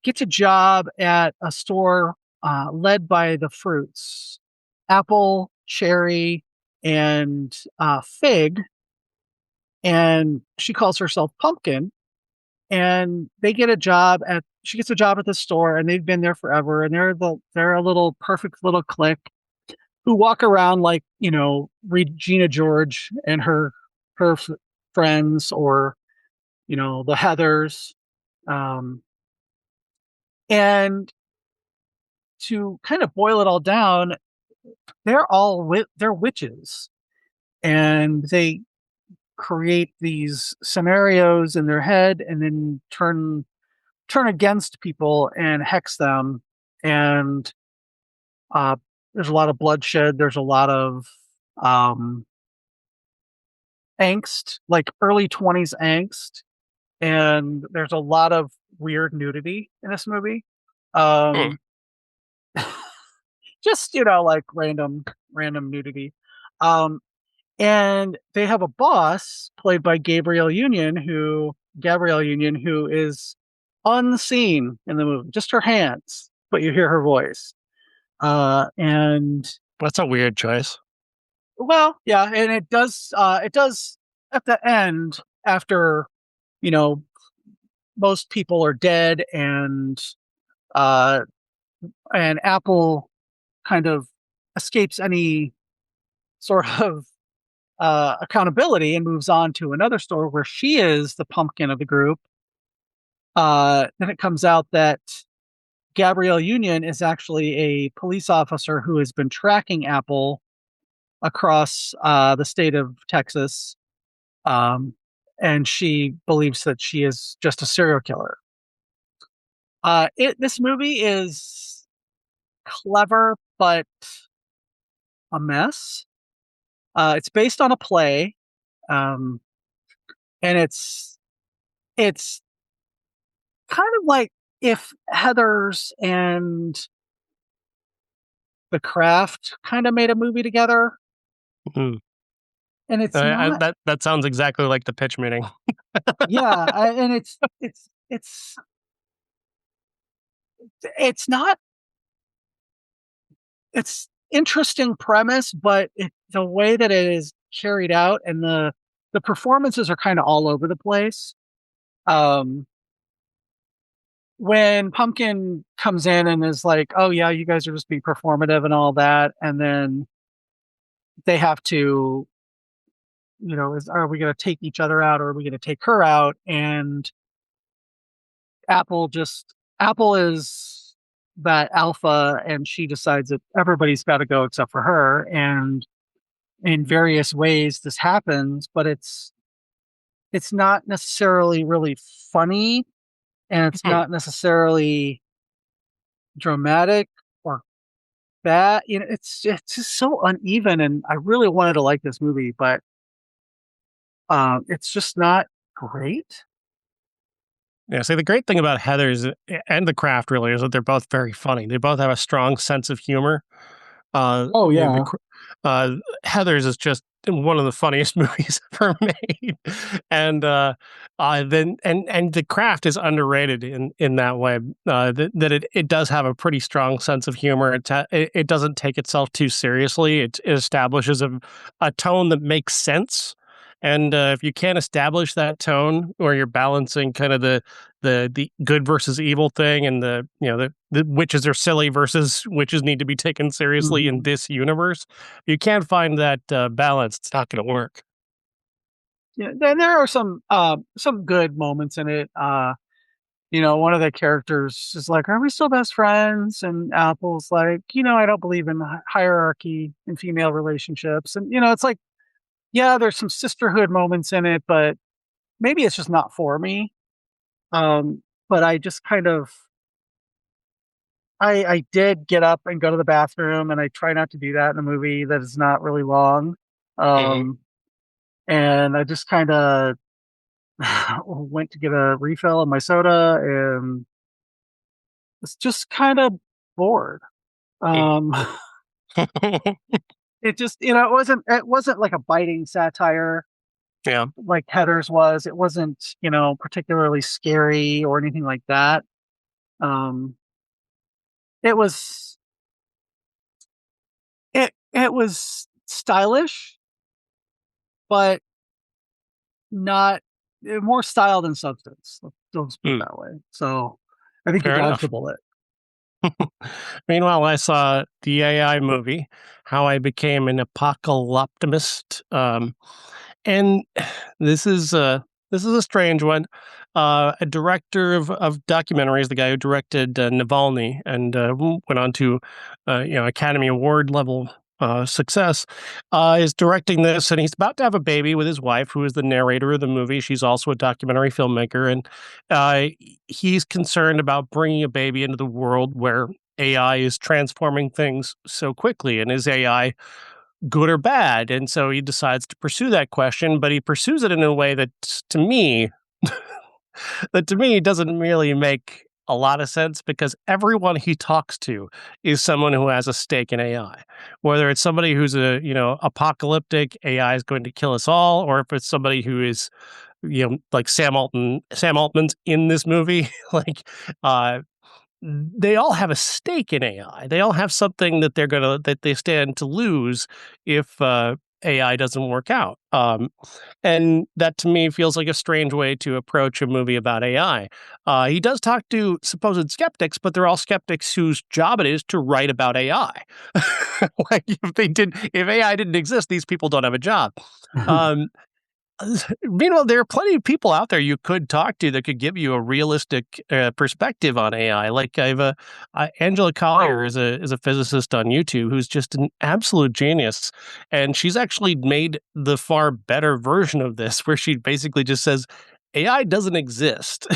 gets a job at a store led by the fruits apple, cherry, and fig. And she calls herself Pumpkin. and they get a job at she gets a job at the store, and they've been there forever, and they're a little perfect little clique who walk around like, Regina George and her friends, or the Heathers. um and to kind of boil it all down, they're witches, and they create these scenarios in their head and then turn against people and hex them. And uh, there's a lot of bloodshed. There's a lot of um, angst, like early 20s angst, and there's a lot of weird nudity in this movie. Hmm. Um, just like random nudity. Um, and they have a boss played by Gabrielle Union, who is unseen in the movie, just her hands, but you hear her voice. And That's a weird choice. well, yeah, and it does at the end, after you know most people are dead, uh and Apple kind of escapes any sort of accountability and moves on to another store where she is the pumpkin of the group. Then it comes out that Gabrielle Union is actually a police officer who has been tracking Apple across the state of Texas, um, and she believes that she is just a serial killer. This movie is clever, but a mess. It's based on a play, um, and it's kind of like if Heather's and The Craft kind of made a movie together, Mm. and it's not. That sounds exactly like the pitch meeting. Yeah, and it's not. It's interesting premise, but the way that it is carried out, and the performances are kind of all over the place. Um, when Pumpkin comes in and is like, "Oh yeah, you guys are just being performative and all that," and then they have to, are we going to take each other out, or are we going to take her out? And Apple is that alpha, and she decides that everybody's got to go except for her. And in various ways, this happens, but it's not necessarily really funny, and it's Hmm. not necessarily dramatic or bad. It's just so uneven, and I really wanted to like this movie, but it's just not great. Yeah, see, the great thing about Heather's and The Craft really is that they're both very funny. They both have a strong sense of humor. Uh, Oh you know, the, yeah. cr- Heather's is just one of the funniest movies ever made, and The Craft is underrated in that way. That it does have a pretty strong sense of humor. It doesn't take itself too seriously. It establishes a tone that makes sense. And if you can't establish that tone, or you're balancing kind of the good versus evil thing, and the witches are silly versus witches need to be taken seriously in Mhm. this universe. If you can't find that balance, it's not going to work. Yeah, then there are some good moments in it. One of the characters is like, "Are we still best friends?" And Apple's like, "I don't believe in hierarchy in female relationships." And it's like, yeah, there's some sisterhood moments in it, but maybe it's just not for me. But I just kind of I did get up and go to the bathroom, and I try not to do that in a movie that is not really long. Hmm. Um, and I just kind of went to get a refill of my soda, and was just kind of bored. Um, it just, it wasn't like a biting satire Yeah. like Heather's was. It wasn't, particularly scary or anything like that. Um, it was it was stylish, but not more style than substance. Let's put it that way. So I think you Fair dodged enough. a bullet. Meanwhile, I saw the AI movie, How I Became an Apocalyptimist, and this is a strange one. A director of documentaries, the guy who directed Navalny and went on to Academy Award level success, is directing this, and he's about to have a baby with his wife, who is the narrator of the movie. She's also a documentary filmmaker, and uh, he's concerned about bringing a baby into the world where AI is transforming things so quickly, and is AI good or bad? And so he decides to pursue that question, but he pursues it in a way to me that to me doesn't really make a lot of sense, because everyone he talks to is someone who has a stake in AI. Whether it's somebody who's apocalyptic, AI is going to kill us all, or if it's somebody who is, like Sam Altman's in this movie, like uh they all have a stake in AI. They all have something that they stand to lose if AI doesn't work out. And that to me feels like a strange way to approach a movie about AI. He does talk to supposed skeptics, but they're all skeptics whose job it is to write about AI. Like if AI didn't exist, these people don't have a job. Um, Meanwhile, there are plenty of people out there you could talk to that could give you a realistic perspective on AI. Like Angela Collier is a physicist on YouTube who's just an absolute genius, and she's actually made the far better version of this, where she basically just says AI doesn't exist.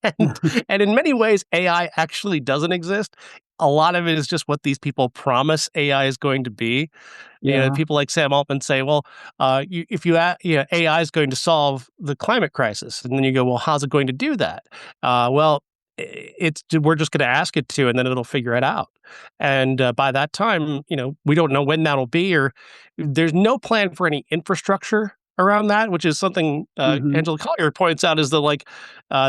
And in many ways, AI actually doesn't exist. A lot of it is just what these people promise AI is going to be. Yeah. People like Sam Altman say, well, if AI is going to solve the climate crisis, and then you go, well, how's it going to do that? Well, we're just going to ask it to, and then it'll figure it out. And by that time, we don't know when that'll be, or there's no plan for any infrastructure around that, which is something Hmm. Angela Collier points out, is that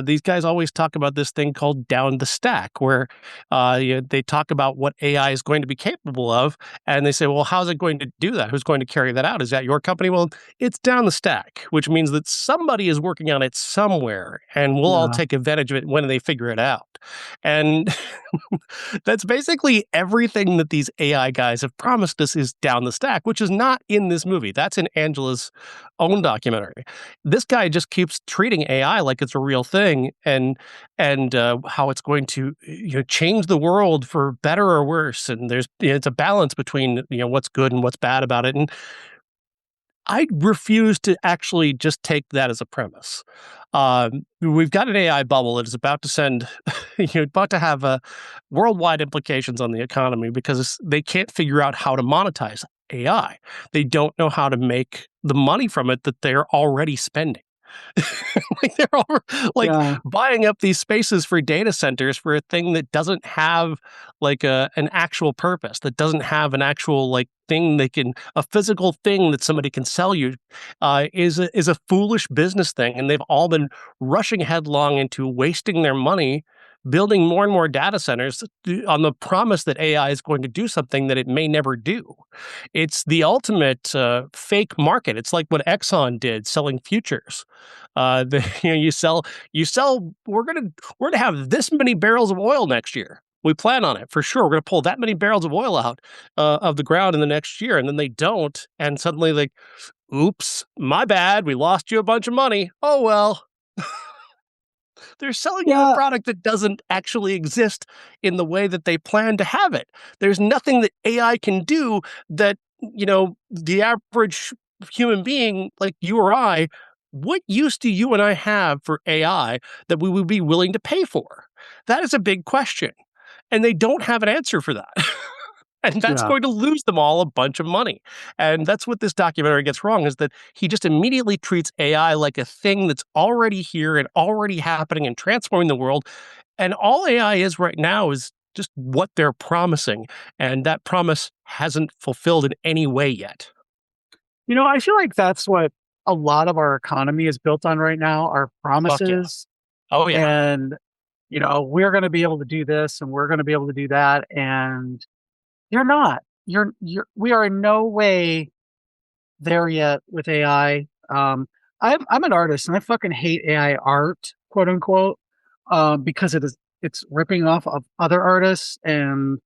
these guys always talk about this thing called down the stack, where they talk about what AI is going to be capable of, and they say, well, how's it going to do that? Who's going to carry that out? Is that your company? Well, it's down the stack, which means that somebody is working on it somewhere, and we'll all Yeah. take advantage of it when they figure it out. And that's basically everything that these AI guys have promised us is down the stack, which is not in this movie. That's in Angela's own documentary. This guy just keeps treating AI like it's a real thing, and how it's going to change the world for better or worse. And it's a balance between what's good and what's bad about it. And I refuse to actually just take that as a premise. We've got an AI bubble that is about to about to have worldwide implications on the economy, because they can't figure out how to monetize AI. They don't know how to make the money from it that they're already spending. Like they're all like Yeah. buying up these spaces for data centers for a thing that doesn't have an actual purpose, that doesn't have an actual thing a physical thing that somebody can sell you, is a foolish business thing. And they've all been rushing headlong into wasting their money building more and more data centers on the promise that AI is going to do something that it may never do. It's the ultimate fake market. It's like what Exxon did selling futures. You sell. We're gonna have this many barrels of oil next year. We plan on it for sure. We're going to pull that many barrels of oil out of the ground in the next year, and then they don't, and suddenly oops, my bad. We lost you a bunch of money. Oh well. They're selling you a Yeah. product that doesn't actually exist in the way that they plan to have it. There's nothing that AI can do that, the average human being like you or I, what use do you and I have for AI that we would be willing to pay for? That is a big question. And they don't have an answer for that. And that's Yeah. going to lose them all a bunch of money. And that's what this documentary gets wrong, is that he just immediately treats AI like a thing that's already here and already happening and transforming the world. And all AI is right now is just what they're promising. And that promise hasn't fulfilled in any way yet. I feel like that's what a lot of our economy is built on right now, are Fuck yeah. promises. Oh, yeah. And, we're going to be able to do this and we're going to be able to do that. And you're not. We are in no way there yet with AI. I'm an artist and I fucking hate AI art. quote unquote, because it's ripping off of other artists, and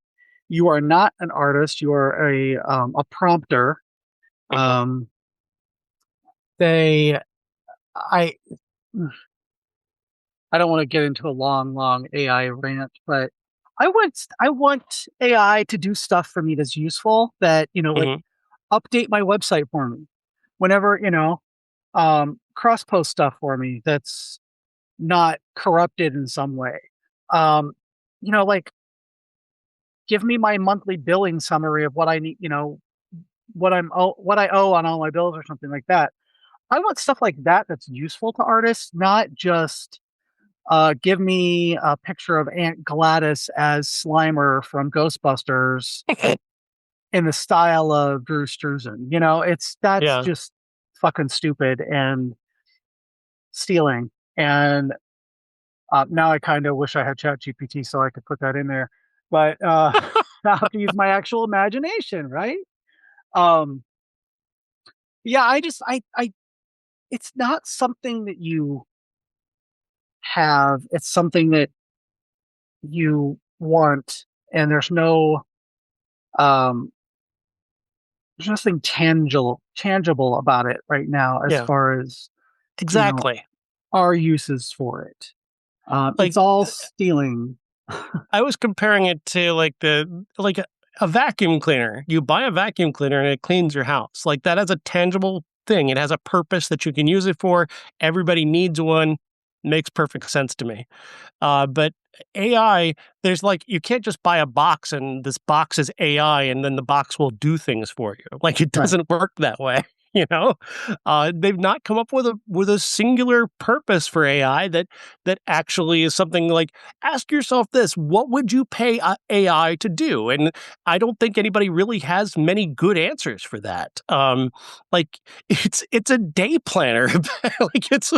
you are not an artist. You are a prompter. Mhm. Um, they I I don't want to get into a long AI rant, but I want AI to do stuff for me that's useful. That like Mhm. update my website for me whenever cross post stuff for me that's not corrupted in some way. Um, like give me my monthly billing summary of what I need. What I owe on all my bills or something like that. I want stuff like that that's useful to artists, not just give me a picture of Aunt Gladys as Slimer from Ghostbusters in the style of Drew Struzan. That's Yeah. just fucking stupid and stealing. And now I kind of wish I had ChatGPT so I could put that in there, but I have to use my actual imagination, right? Um, yeah, I, it's not something that you have. It's something that you want, and um, there's nothing tangible about it right now as Yeah. far as you know Exactly. our uses for it. It's Like all stealing. I was comparing it to a vacuum cleaner. You buy a vacuum cleaner and it cleans your house. Like that has a tangible thing. It has a purpose that you can use it for. Everybody needs one. Makes perfect sense to me. But AI, there's like you can't just buy a box and this box is AI and then the box will do things for you. Like it Right. doesn't work that way. You know, they've not come up with a singular purpose for AI that actually is something like ask yourself this: what would you pay AI to do? And I don't think anybody really has many good answers for that. Like it's a day planner, like it's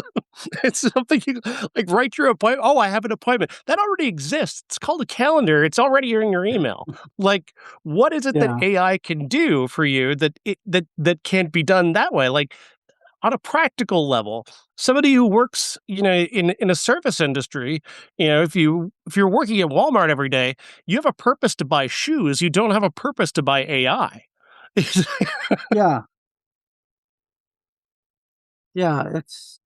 something you like write your appointment. Oh, I have an appointment. That already exists. It's called a calendar. It's already in your email. Like, what is it that Yeah. AI can do for you that can't be done that way? Like on a practical level, somebody who works, in a service industry, if you're working at Walmart every day, you have a purpose to buy shoes. You don't have a purpose to buy AI. Yeah. Yeah. It's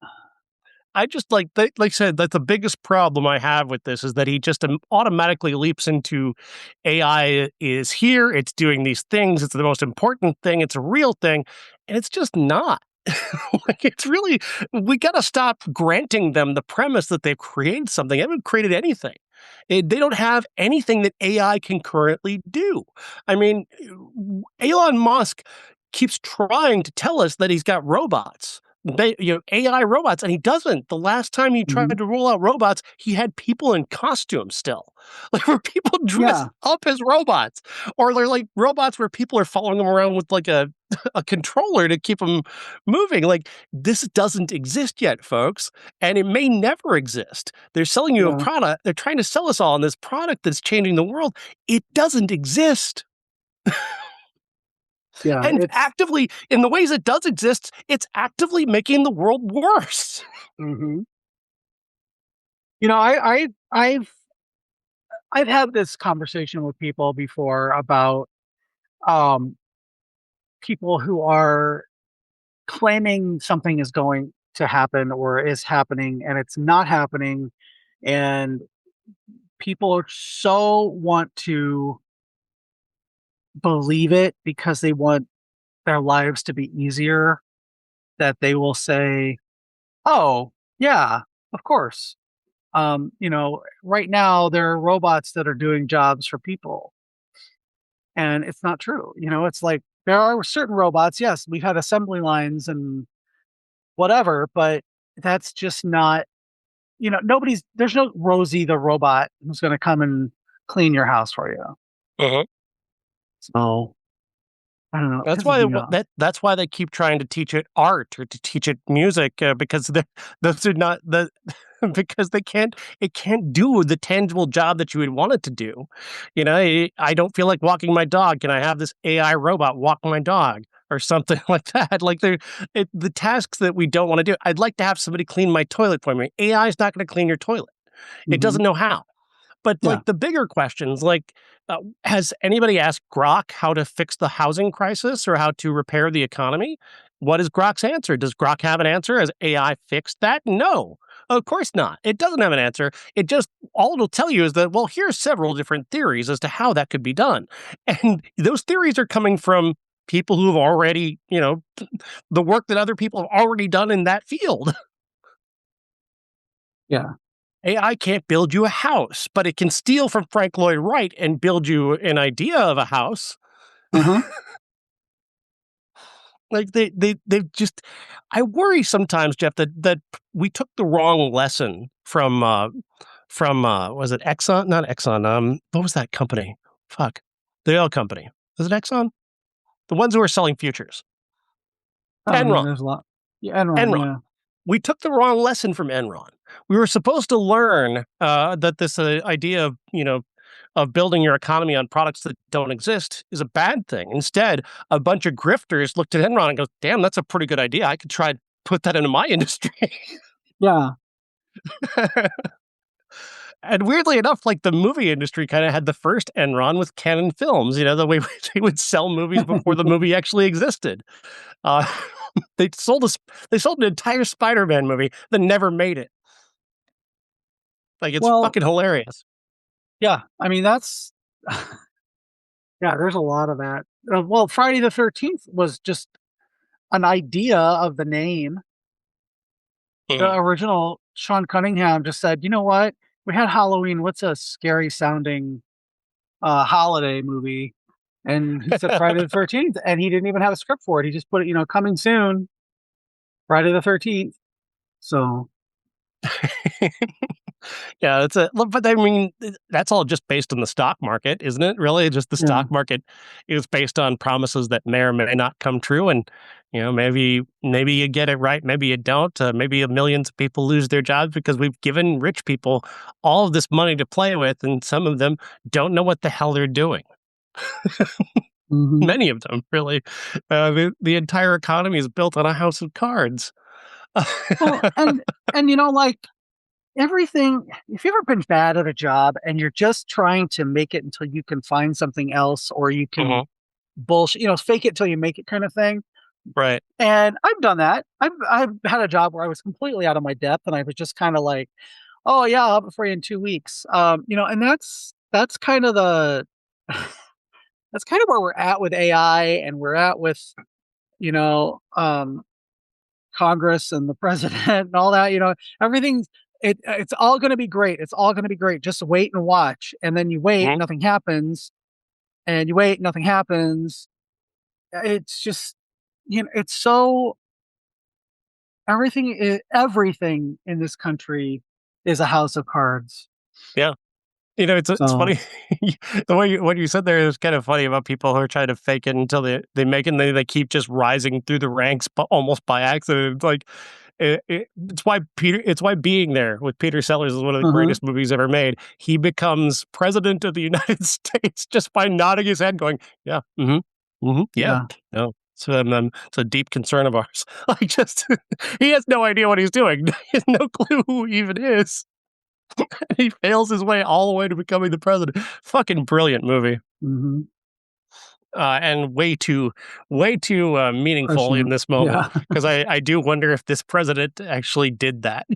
I just like I said, that's the biggest problem I have with this is that he just automatically leaps into AI is here. It's doing these things. It's the most important thing. It's a real thing. And it's just not. Like it's really, we got to stop granting them the premise that they've created something. They haven't created anything. They don't have anything that AI can currently do. I mean, Elon Musk keeps trying to tell us that he's got robots. AI robots, and he doesn't. The last time he mhm. tried to roll out robots, he had people in costumes still. Like where people dressed Yeah. up as robots, or they're like robots where people are following them around with like a a controller to keep them moving. Like this doesn't exist yet, folks, and it may never exist. They're selling you a Yeah. product. They're trying to sell us all on this product that's changing the world. It doesn't exist. Yeah. And actively, in the ways it does exist, it's actively making the world worse. Mhm. I've had this conversation with people before about um, people who are claiming something is going to happen or is happening and it's not happening, and people so want to believe it because they want their lives to be easier that they will say, "Oh, yeah, of course." Right now there are robots that are doing jobs for people, and it's not true. It's like there are certain robots. Yes, we've had assembly lines and whatever, but that's just not. There's no Rosie the robot who's going to come and clean your house for you. Mhm. So I don't know. It That's pisses why me off. that's why they keep trying to teach it art or to teach it music because those are not the because they can't it can't do the tangible job that you would want it to do. I don't feel like walking my dog. Can I have this AI robot walk my dog? or something like that. Like the tasks that we don't want to do. I'd like to have somebody clean my toilet for me. AI is not going to clean your toilet. It Mm-hmm. doesn't know how. But Yeah. like the bigger questions, like has anybody asked Grok how to fix the housing crisis or how to repair the economy? What is Grok's answer? Does Grok have an answer? Has AI fixed that? No, of course not. It doesn't have an answer. It just, all it'll tell you is that, well, here's several different theories as to how that could be done. And those theories are coming from people who have already, the work that other people have already done in that field. Yeah. AI can't build you a house, but it can steal from Frank Lloyd Wright and build you an idea of a house. Uh-huh. Like they just, I worry sometimes, Jeff, that we took the wrong lesson from was it Exxon? Not Exxon. What was that company? Fuck, the oil company. Was it Exxon? The ones who are selling futures. I mean, Enron. there's a lot. Yeah, Enron, Enron. yeah. We took the wrong lesson from Enron. We were supposed to learn that this idea of building your economy on products that don't exist is a bad thing. Instead, a bunch of grifters looked at Enron and goes, "Damn, that's a pretty good idea. I could try and put that into my industry." Yeah. And weirdly enough, like the movie industry kind of had the first Enron with Canon Films. The way they would sell movies before the movie actually existed. Uh, they sold an entire Spider-Man movie that never made it. Like, it's Well, fucking hilarious. yeah. I mean, that's yeah. There's a lot of that. Well, Friday the 13th was just an idea of the name. The original Sean Cunningham just said, "You know what? We had Halloween. What's a scary sounding holiday movie?" And he said Friday the 13th, and he didn't even have a script for it. He just put it, coming soon, Friday the 13th. So Yeah, but I mean, that's all just based on the stock market, isn't it? Really, just the yeah. stock market is based on promises that may or may not come true, and maybe you get it right, maybe you don't. Maybe millions of people lose their jobs because we've given rich people all of this money to play with, and some of them don't know what the hell they're doing. Mm-hmm. Many of them, really. The entire economy is built on a house of cards. Well, and like everything. If you've ever been bad at a job and you're just trying to make it until you can find something else, or you can bullshit, fake it till you make it, kind of thing. Right. And I've done that. I've had a job where I was completely out of my depth, and I was just kind of like, "Oh yeah, I'll have it for you in 2 weeks." And that's kind of the that's kind of where we're at with AI, and we're at with you know Congress and the president and all that. Everything's it's all going to be great. It's all going to be great. Just wait and watch. And then you wait, nothing happens, and you wait, nothing happens. It's just it's so everything in this country is a house of cards. Yeah. It's So funny. The way what you said there is kind of funny about people who are trying to fake it until they make it, and they keep just rising through the ranks, almost by accident. It's like it's why Being There with Peter Sellers is one of the greatest movies ever made. He becomes president of the United States just by nodding his head, going, "Yeah, yeah, no." So it's a deep concern of ours. Like, just he has no idea what he's doing. He has no clue who he even is. He fails his way all the way to becoming the president. Fucking brilliant movie. mm-hmm. And way too meaningful in this moment, because I do wonder if this president actually did that.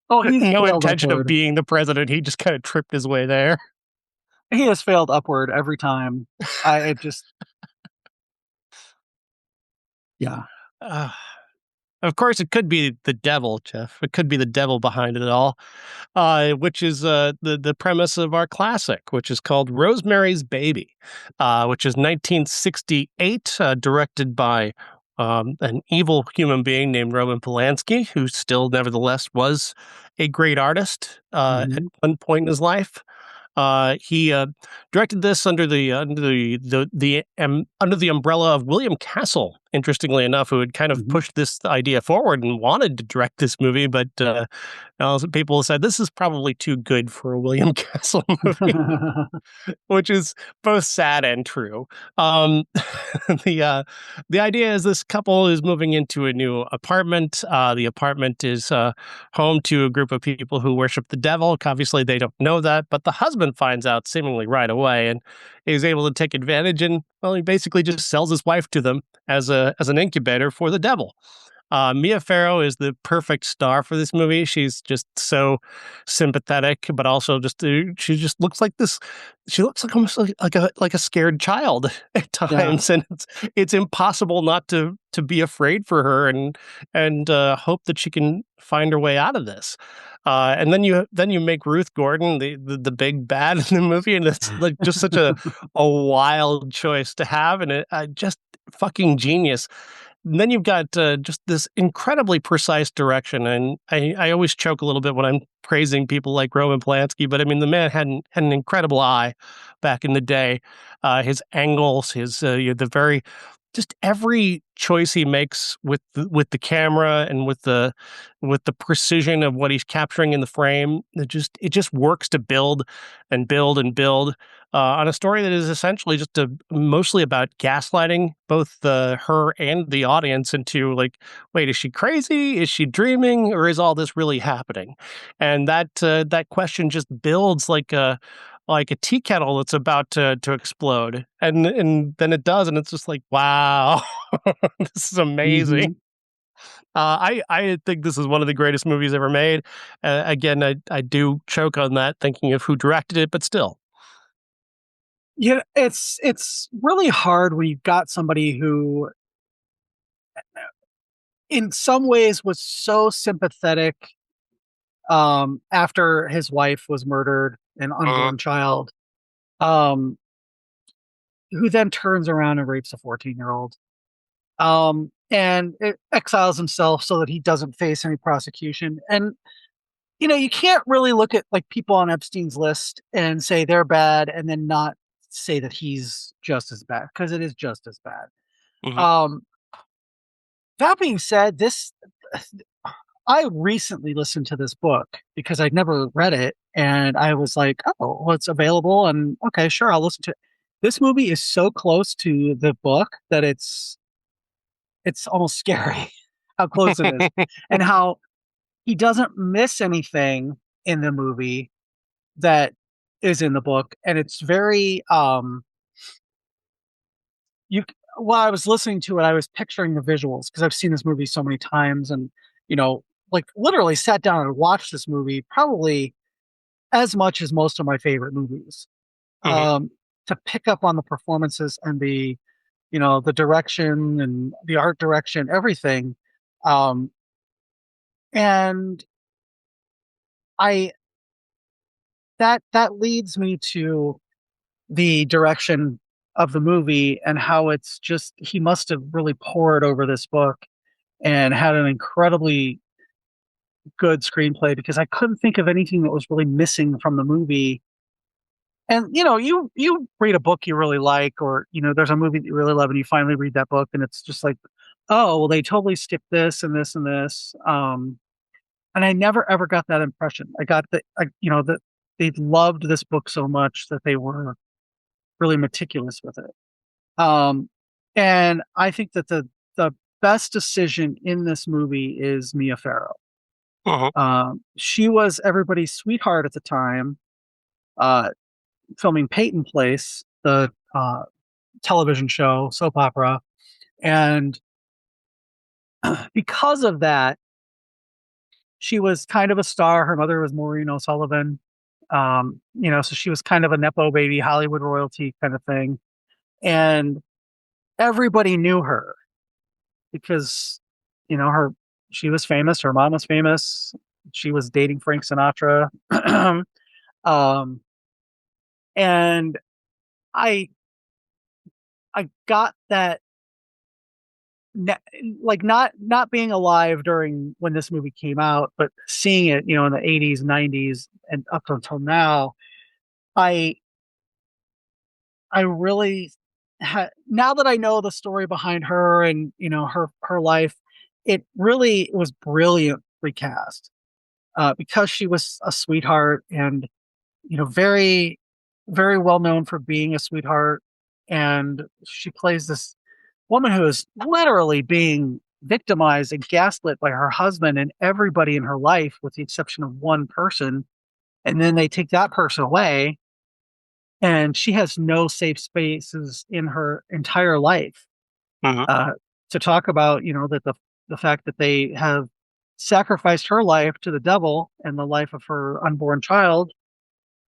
Oh, he's no failed intention upward. of being the president. He just kind of tripped his way there. He has failed upward every time. I just yeah. Of course, it could be the devil, Jeff. It could be the devil behind it all, which is the premise of our classic, which is called Rosemary's Baby, which is 1968, directed by an evil human being named Roman Polanski, who still, nevertheless, was a great artist at one point in his life. He directed this under the umbrella of William Castle interestingly enough, who had kind of Mhm. pushed this idea forward and wanted to direct this movie, but people said this is probably too good for a William Castle movie, which is both sad and true. Um, the uh, the idea is this couple is moving into a new apartment. The apartment is home to a group of people who worship the devil. Obviously, they don't know that, but the husband finds out seemingly right away and is able to take advantage. And well, he basically just sells his wife to them as an incubator for the devil. Mia Farrow is the perfect star for this movie. She's just so sympathetic, but also just she just looks like this. She looks like almost like a scared child at Yeah. times, and it's impossible not to be afraid for her and hope that she can find her way out of this. And then you make Ruth Gordon the big bad in the movie, and it's like just such a wild choice to have, and just fucking genius. And then you've got just this incredibly precise direction, and I always choke a little bit when I'm praising people like Roman Polanski, but I mean the man had an incredible eye back in the day. His angles, the very just every choice he makes with the camera and with the precision of what he's capturing in the frame, it just works to build and build and build on a story that is essentially just mostly about gaslighting both her and the audience into like, wait, is she crazy? Is she dreaming? Or is all this really happening? And that question just builds like a tea kettle that's about to explode, and then it does, and it's just like, wow, this is amazing. Mhm. I think this is one of the greatest movies ever made. Again, I do choke on that thinking of who directed it, but still. Yeah, it's really hard when you've got somebody who, in some ways, was so sympathetic, after his wife was murdered, an Mhm. unborn child, um, who then turns around and rapes a 14-year-old, and exiles himself so that he doesn't face any prosecution. And you can't really look at like people on Epstein's list and say they're bad, and then not say that he's just as bad because it is just as bad. Mhm. Um, that being said, this I recently listened to this book because I'd never read it, and I was like, "Oh, well, it's available, and okay, sure, I'll listen to it." This movie is so close to the book that it's almost scary how close it is, and how he doesn't miss anything in the movie that is in the book, and it's very, you while I was listening to it, I was picturing the visuals because 'cause I've seen this movie so many times and, you know, like, literally sat down and watched this movie probably as much as most of my favorite movies, Mhm. um, to pick up on the performances and the direction and the art direction, everything, um, and I that leads me to the direction of the movie and how it's just he must have really poured over this book and had an incredibly good screenplay because I couldn't think of anything that was really missing from the movie. And you read a book you really like, or there's a movie that you really love, and you finally read that book, and it's just like, oh, well, they totally skipped this and this and this. And I never ever got that impression. I got that they loved this book so much that they were really meticulous with it. Um, and I think that the best decision in this movie is Mia Farrow. Mhm. She was everybody's sweetheart at the time, uh, filming Peyton Place, the television show soap opera, and because of that, she was kind of a star. Her mother was Maureen O'Sullivan, so she was kind of a nepo baby, Hollywood royalty kind of thing, and everybody knew her because her she was famous, her mom was famous, she was dating Frank Sinatra. um and I I got that, ne- like, not being alive during when this movie came out, but seeing it, in the 80s, 90s, and up until now, I I really now that I know the story behind her and her life, it really was brilliant recast because she was a sweetheart and very very well known for being a sweetheart, and she plays this woman who is literally being victimized and gaslit by her husband and everybody in her life with the exception of one person, and then they take that person away and she has no safe spaces in her entire life Mhm. uh, to talk about that the fact that they have sacrificed her life to the devil and the life of her unborn child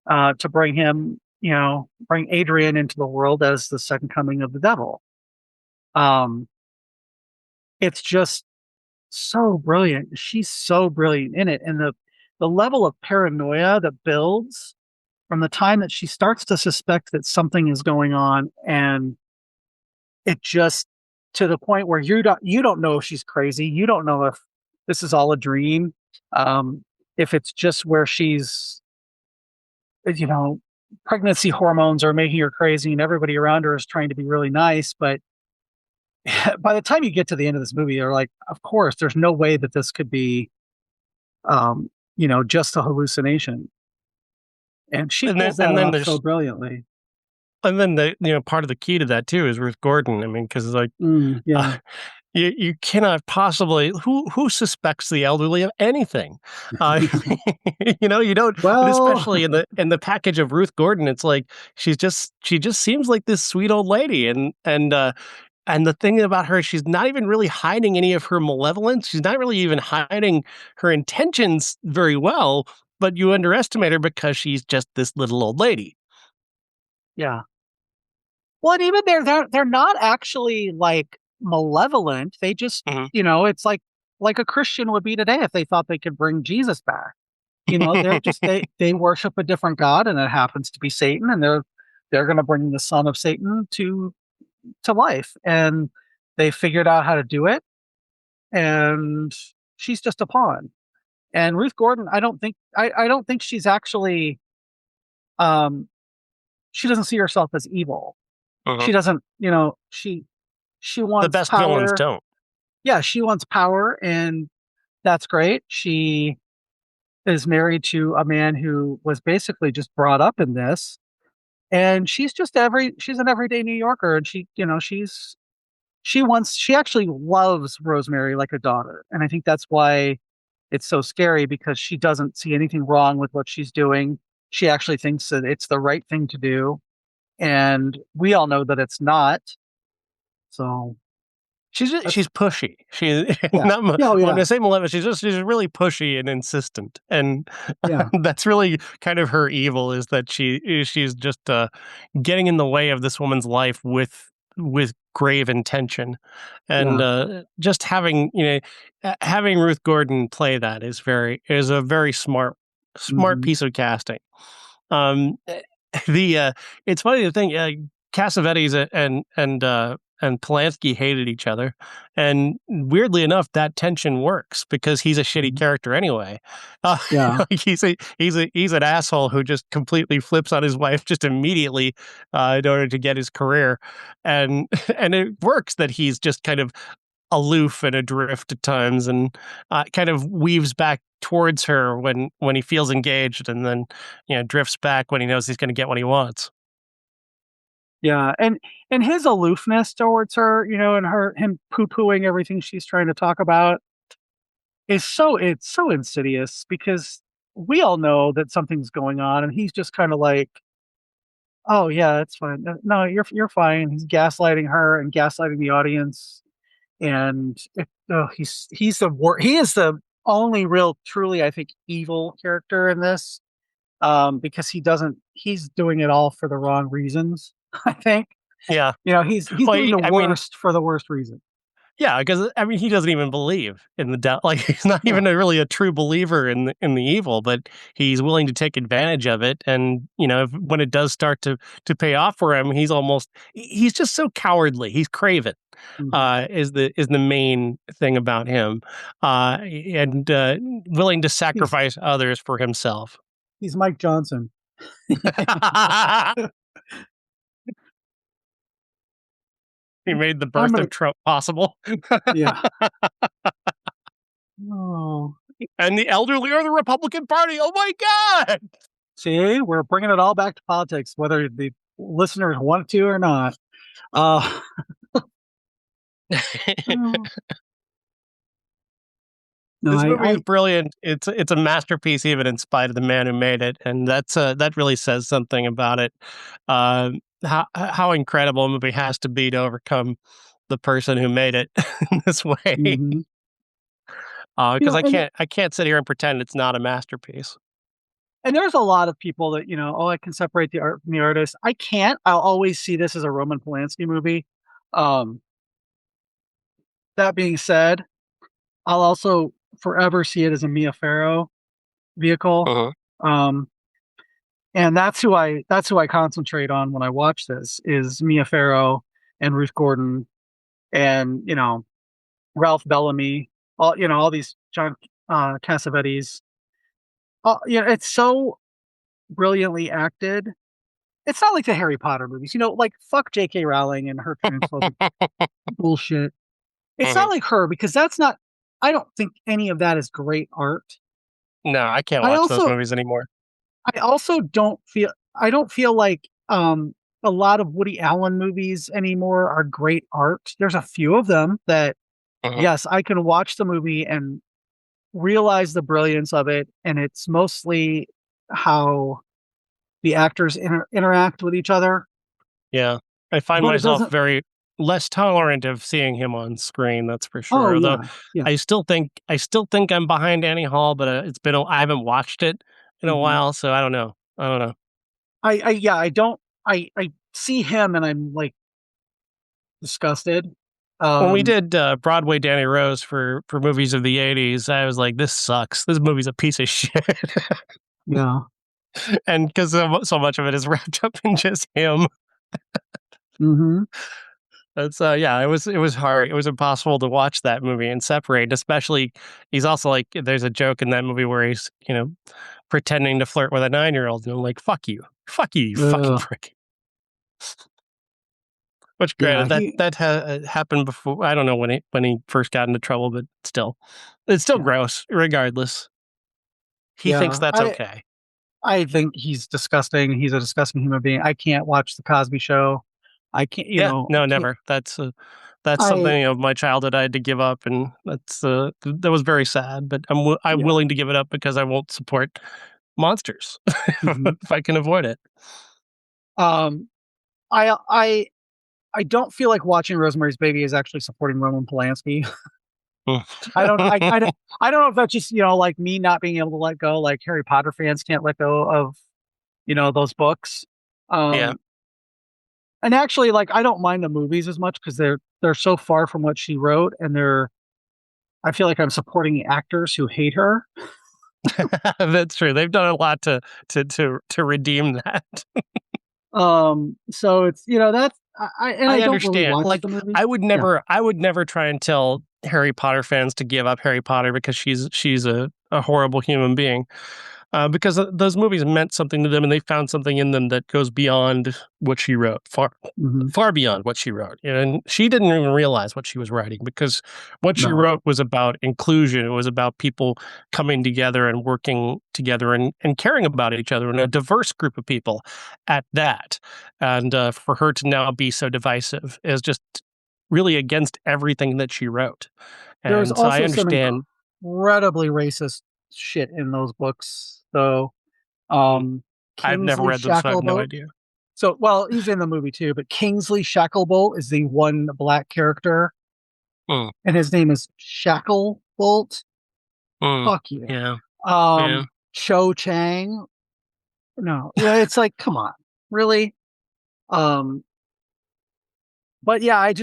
to bring him, bring Adrian into the world as the second coming of the devil. Um, it's just so brilliant. She's so brilliant in it, and the level of paranoia that builds from the time that she starts to suspect that something is going on, and it just to the point where you don't know if she's crazy. You don't know if this is all a dream. Um, if it's just where she's, you know, pregnancy hormones are making her crazy and everybody around her is trying to be really nice. But by the time you get to the end of this movie, you're like, of course, there's no way that this could be, just a hallucination. And she And then pulls and that then off so there's brilliantly. and then part of the key to that too is Ruth Gordon. I mean, because like Yeah. you cannot possibly who suspects the elderly of anything. Uh, you don't, and Well, especially in the package of Ruth Gordon, it's like she just seems like this sweet old lady, and the thing about her, she's not even really hiding any of her malevolence. She's not really even hiding her intentions very well, but you underestimate her because she's just this little old lady. yeah. Well, and even they're not actually like malevolent. They just, Mhm. it's like a Christian would be today if they thought they could bring Jesus back. They're just they worship a different god, and it happens to be Satan, and they're going to bring the son of Satan to life, and they figured out how to do it, and she's just a pawn. And Ruth Gordon, I don't think she's actually um she doesn't see herself as evil. Mhm. She doesn't, she The wants best villains power. don't. Yeah, she wants power, and that's great. She is married to a man who was basically just brought up in this, and she's an everyday New Yorker, and she actually loves Rosemary like a daughter, and I think that's why it's so scary because she doesn't see anything wrong with what she's doing. She actually thinks that it's the right thing to do, and we all know that it's not. So that's She's pushy. She yeah. not Yeah, oh, when yeah. I say malevolent, she's really pushy and insistent, and Yeah. that's really kind of her evil is that she's just getting in the way of this woman's life with grave intention, and Yeah. just having Ruth Gordon play that is a very smart Mhm. piece of casting. Um, eh, the it's funny to think Cassavetes and Polanski hated each other, and weirdly enough, that tension works because he's a shitty Mhm. character anyway. Uh, Yeah. like he's an asshole who just completely flips on his wife just immediately in order to get his career, and and it works that he's just kind of aloof and adrift at times, and kind of weaves back towards her when he feels engaged, and then drifts back when he knows he's going to get what he wants. Yeah. And his aloofness towards her, and him poo-pooing everything she's trying to talk about it's so insidious because we all know that something's going on, and he's just kind of like, "Oh yeah, it's fine. No, you're fine." He's gaslighting her and gaslighting the audience, and he is the only real truly I think evil character in this because he's doing it all for the wrong reasons. I think Yeah. he's Well, doing the I mean, worst for the worst reason. yeah, because I mean, he doesn't even believe in the doubt. Like he's not Yeah. even really a true believer in the evil, but he's willing to take advantage of it. And when it does start to pay off for him, he's just so cowardly. He's craven. Mhm. Is the main thing about him, and willing to He's sacrifice others for himself. he's Mike Johnson. He made the I'm birth gonna of Trump possible. yeah. Oh, And the elderly are the Republican Party. Oh my God. see, we're bringing it all back to politics, whether the listeners want to or not. Uh, oh, no, This movie is I brilliant. It's a masterpiece, even in spite of the man who made it, and that really says something about it. Uh, how incredible a movie has to be to overcome the person who made it in this way. mhm. Because And I can't sit here and pretend it's not a masterpiece. there's a lot of people that, oh, I can separate the art from the artist. I can't. I'll always see this as a Roman Polanski movie. Um, that being said, I'll also forever see it as a Mia Farrow vehicle. Uh-huh. Um, and that's who I concentrate on when I watch this is Mia Farrow and Ruth Gordon and Ralph Bellamy, all these John Cassavetes. It's so brilliantly acted. It's not like the Harry Potter movies, like fuck J.K. Rowling and her transphobic bullshit. It's not Mhm. like her because that's not. I don't think any of that is great art. No, I can't I watch those also, movies anymore. I also don't feel. I don't feel like a lot of Woody Allen movies anymore are great art. There's a few of them that Uh-huh. yes, I can watch the movie and realize the brilliance of it, and it's mostly how the actors interact with each other. Yeah. I find But it myself doesn't. very less tolerant of seeing him on screen, that's for Oh sure. Although yeah, yeah. I still think I'm behind Annie Hall, but I haven't watched it in a hmm while, so I don't know. I don't know. I yeah. I don't. I see him and I'm like disgusted. When we Um. did Broadway Danny Rose for movies of the '80s, I was like, "This sucks. This movie's a piece of shit," Yeah. and because so much of it is wrapped up in just him. hmm That's yeah, it was hard. It was impossible to watch that movie and separate. Especially, he's also like, there's a joke in that movie where he's pretending to flirt with a 9-year-old, and I'm like, fuck you, you fucking prick. Which, Yeah. granted, that happened before. I don't know when he first got into trouble, but still, it's still Yeah. gross. Regardless, he thinks Yeah. that's I okay. I think he's disgusting. He's a disgusting human being. I can't watch the Cosby Show. I can't. Yeah, I no, can't. never. That's I. something of my childhood I had to give up, and that was very sad. But I'm Yeah. willing to give it up because I won't support monsters hmm if I can avoid it. Um. I I don't feel like watching Rosemary's Baby is actually supporting Roman Polanski. I don't. I don't know if that's just like me not being able to let go. Like Harry Potter fans can't let go of those books. Yeah, Um. And actually, like I don't mind the movies as much because they're so far from what she wrote, and they're. I feel like I'm supporting actors who hate her. that's true. They've done a lot to redeem that. So it's that's I I don't really understand. watch Like, the movie. Yeah. I would never try and tell Harry Potter fans to give up Harry Potter because she's a horrible human being. Because those movies meant something to them, and they found something in them that goes beyond what she wrote, hmm far beyond what she wrote. And she didn't even realize what she was writing because what she No. wrote was about inclusion. It was about people coming together and working together and caring about each other, and a diverse group of people at that. And for her to now be so divisive is just really against everything that she wrote. There's And so I also some understand. incredibly racist shit in those books, though. Mm, I've never Kingsley read them, so I have no Shacklebolt. idea. So, well, he's in the movie too, but Kingsley Shacklebolt is the one black character, Mm, and his name is Shacklebolt. mm, Fuck you. yeah. Yeah. Cho Chang. No, yeah, it's like, come on, really? Um, but yeah, I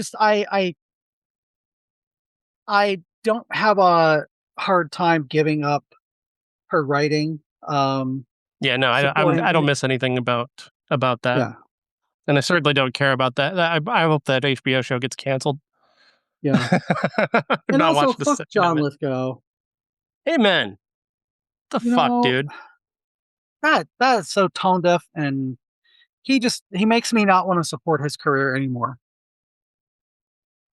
don't have a hard time giving up her writing. Yeah, no, Supporting I don't any, miss anything about that, yeah, and I certainly don't care about that. I hope that HBO show gets canceled. yeah, I'm and not also watching the fuck second of John it. Lithgow. Amen. The You fuck, know dude? that is so tone deaf, and he makes me not want to support his career anymore.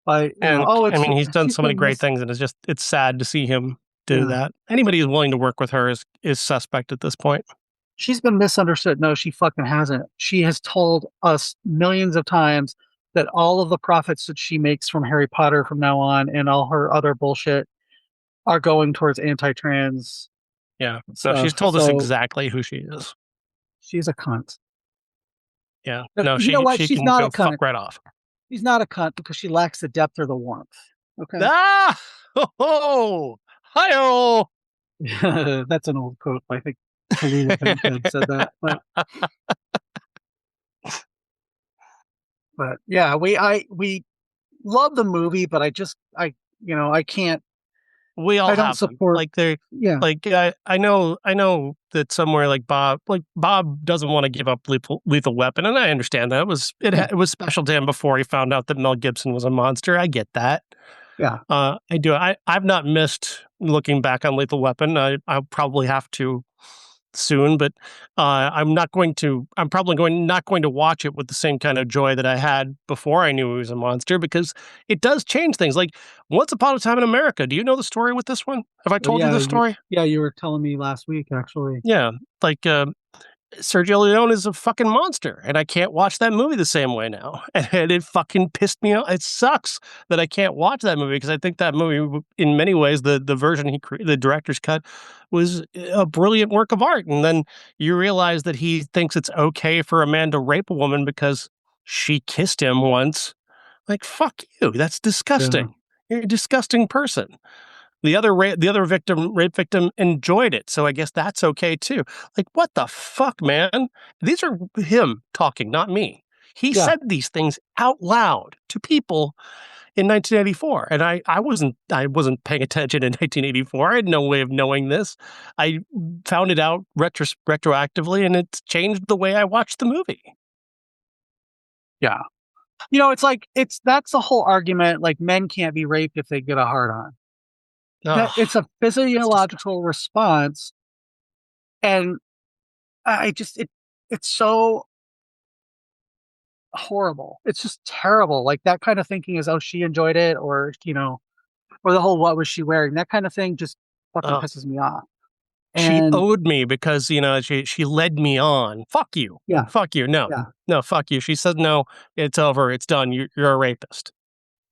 By And I mean, he's done she's so many been great things, and it's sad to see him do yeah. that. Anybody who's willing to work with her is suspect at this point. She's been misunderstood. No, she fucking hasn't. She has told us millions of times that all of the profits that she makes from Harry Potter from now on and all her other bullshit are going towards anti-trans Yeah. No, she's stuff. told us So exactly who she is. she's a cunt. Yeah. But No, you know what? she She's can not a go fuck cunt. right off. She's not a cunt because she lacks the depth or the warmth. Okay. Ah! Oh! Hi-oh! That's an old quote. I think Tallulah Bankhead said that. But yeah, we love the movie, but I can't We all I don't have them. support Like they're yeah. like I know that somewhere like Bob doesn't want to give up Lethal Weapon, and I understand that Yeah. it was special to him before he found out that Mel Gibson was a monster. I get that. Yeah. I do. I've not missed looking back on Lethal Weapon. I'll probably have to soon, but I'm not going to. I'm probably not going to watch it with the same kind of joy that I had before I knew he was a monster, because it does change things. Like Once Upon a Time in America. Do you know the story with this one? Have I Well, told you this story? you were telling me last week actually. Yeah, like Sergio Leone is a fucking monster, and I can't watch that movie the same way now. And it fucking pissed me off. It sucks that I can't watch that movie, because I think that movie, in many ways, the version the director's cut, was a brilliant work of art. And then you realize that he thinks it's okay for a man to rape a woman because she kissed him once. Like, fuck you. That's Yeah. disgusting. You're a disgusting person. The other rape victim enjoyed it, so I guess that's okay too. Like, what the fuck, man? These are him talking, not me. He Yeah. said these things out loud to people in 1984, and I wasn't paying attention in 1984. I had no way of knowing this. I found it out retroactively, and it's changed the way I watched the movie. Yeah. That's the whole argument. Like, men can't be raped if they get a hard on. That Oh, it's a physiological response, and I just it's so horrible. It's just terrible. Like, that kind of thinking is, oh, she enjoyed it, or the whole what was she wearing? That kind of thing just fucking oh. pisses me off. She And owed me because, she led me on. Fuck you. yeah, Fuck you. No. yeah, No, fuck you. She said, no, it's over. It's done. You're a rapist.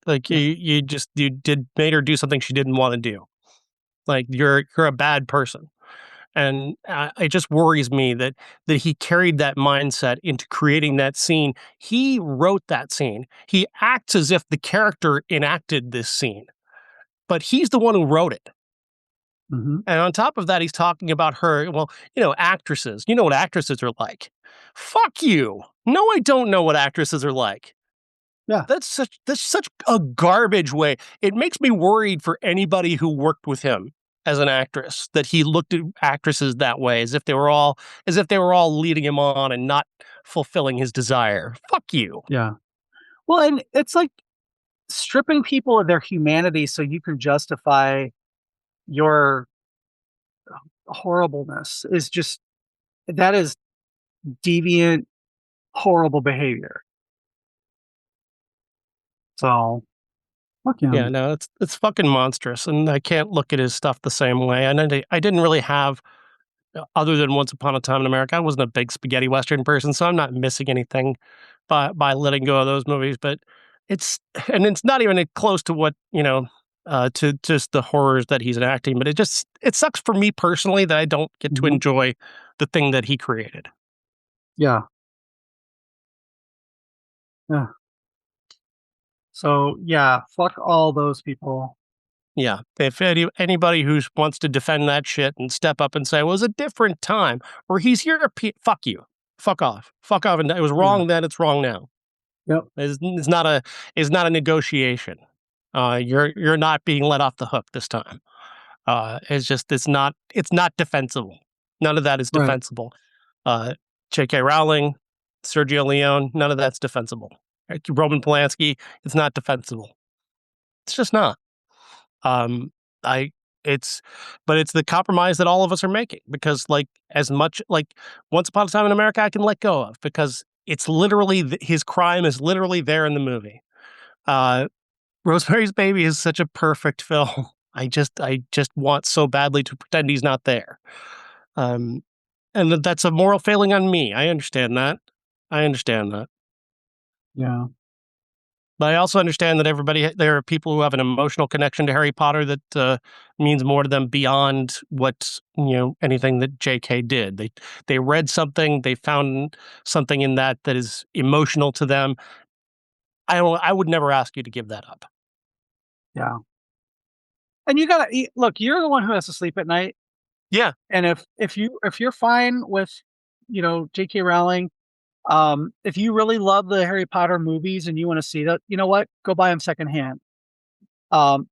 Like yeah, you made her do something she didn't want to do. Like you're a bad person. And it just worries me that he carried that mindset into creating that scene. He wrote that scene. He acts as if the character enacted this scene, but he's the one who wrote it. hmm And on top of that, he's talking about her. Well, actresses. You know what actresses are like. Fuck you. No, I don't know what actresses are like. yeah, That's such a garbage way. It makes me worried for anybody who worked with him as an actress, that he looked at actresses that way, as if they were all leading him on and not fulfilling his desire. Fuck you. yeah. Well, and it's like stripping people of their humanity so you can justify your horribleness is just that is deviant, horrible behavior. So fuck Yeah, him. no, it's fucking monstrous, and I can't look at his stuff the same way. And I didn't really have, other than Once Upon a Time in America, I wasn't a big spaghetti western person, so I'm not missing anything by letting go of those movies. But it's it's not even close to what to just the horrors that he's enacting. But it sucks for me personally that I don't get to Mhm. enjoy the thing that he created. Yeah. Yeah. So yeah, fuck all those people. Yeah, if anybody who wants to defend that shit and step up and say, well, it was a different time, or he's here to fuck you, fuck off, and it was Yeah. wrong then, it's wrong now. Yep. It's not a negotiation. You're not being let off the hook this time. It's not defensible. None of that is Right. defensible. J.K. Rowling, Sergio Leone, none of that's defensible. Roman Polanski, it's not defensible. It's just not. Um, I it's but it's the compromise that all of us are making, because like as much like Once Upon a Time in America I can let go of, because it's literally his crime is literally there in the movie. Uh Rosemary's Baby is such a perfect film. I just want so badly to pretend he's not there. And that's a moral failing on me. I understand that. Yeah. But I also understand that there are people who have an emotional connection to Harry Potter that means more to them beyond what, anything that J.K. did. They read something, they found something in that is emotional to them. I would never ask you to give that up. Yeah. And you gotta look, you're the one who has to sleep at night. Yeah. And if you're fine with, J.K. Rowling, if you really love the Harry Potter movies and you want to see that, you know what? Go buy them secondhand. Don't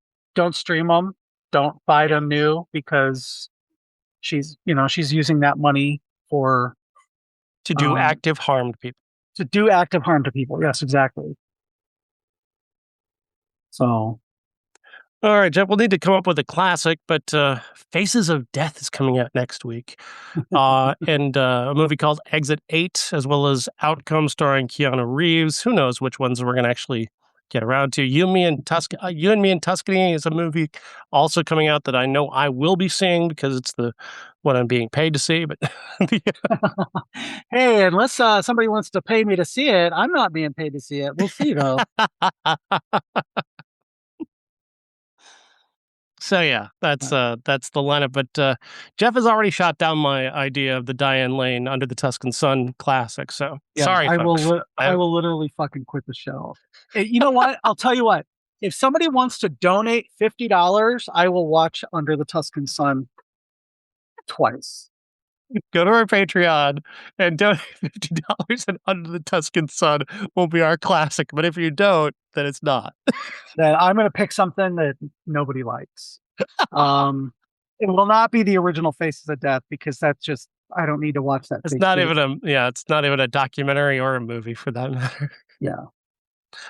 stream them. Don't buy them new because she's using that money for To do active harm to people. To do active harm to people. Yes, exactly. So. All right, Jeff, we'll need to come up with a classic, but Faces of Death is coming out next week. And a movie called Exit 8, as well as Outcome starring Keanu Reeves. Who knows which ones we're going to actually get around to. You and Me in Tuscany is a movie also coming out that I know I will be seeing because it's the what I'm being paid to see. But hey, unless somebody wants to pay me to see it, I'm not being paid to see it. We'll see, though. So yeah, that's the lineup. But Jeff has already shot down my idea of the Diane Lane Under the Tuscan Sun classic. So yeah, sorry, folks. I will literally fucking quit the show. You know what? I'll tell you what. If somebody wants to donate $50, I will watch Under the Tuscan Sun twice. Go to our Patreon and donate $50, and Under the Tuscan Sun will be our classic. But if you don't, then it's not. Then I'm going to pick something that nobody likes. It will not be the original Faces of Death because that's just I don't need to watch that. It's not even a documentary or a movie for that matter. Yeah,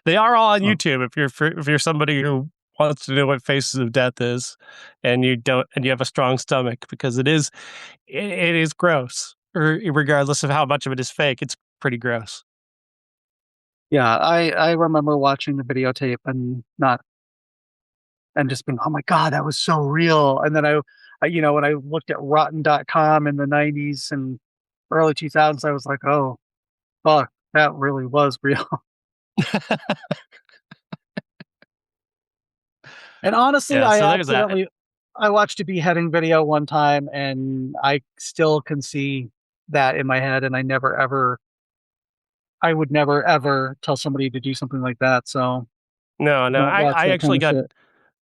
they are all on YouTube. If you're somebody who wants to know what Faces of Death is, and you have a strong stomach, because it is gross, regardless of how much of it is fake. It's pretty gross. Yeah, I remember watching the videotape and just being, oh my God, that was so real. And then I when I looked at rotten.com in the 90s and early 2000s, I was like, oh, fuck, that really was real. And honestly, I watched a beheading video one time and I still can see that in my head. And I would never, ever tell somebody to do something like that. So no, I actually got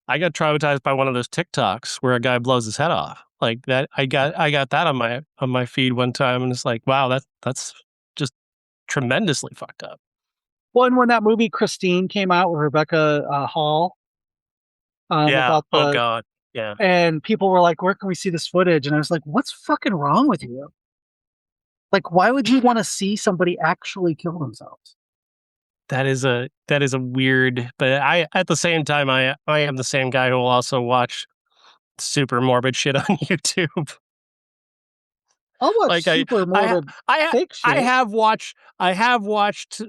traumatized by one of those TikToks where a guy blows his head off like that. I got that on my feed one time, and it's like, wow, that's just tremendously fucked up. Well, and when that movie Christine came out with Rebecca Hall, oh God, yeah, and people were like, "Where can we see this footage?" And I was like, "What's fucking wrong with you? Like, why would you want to see somebody actually kill themselves?" That is a weird, but at the same time, I am the same guy who will also watch super morbid shit on YouTube. I'll watch super morbid fake shit. I have watched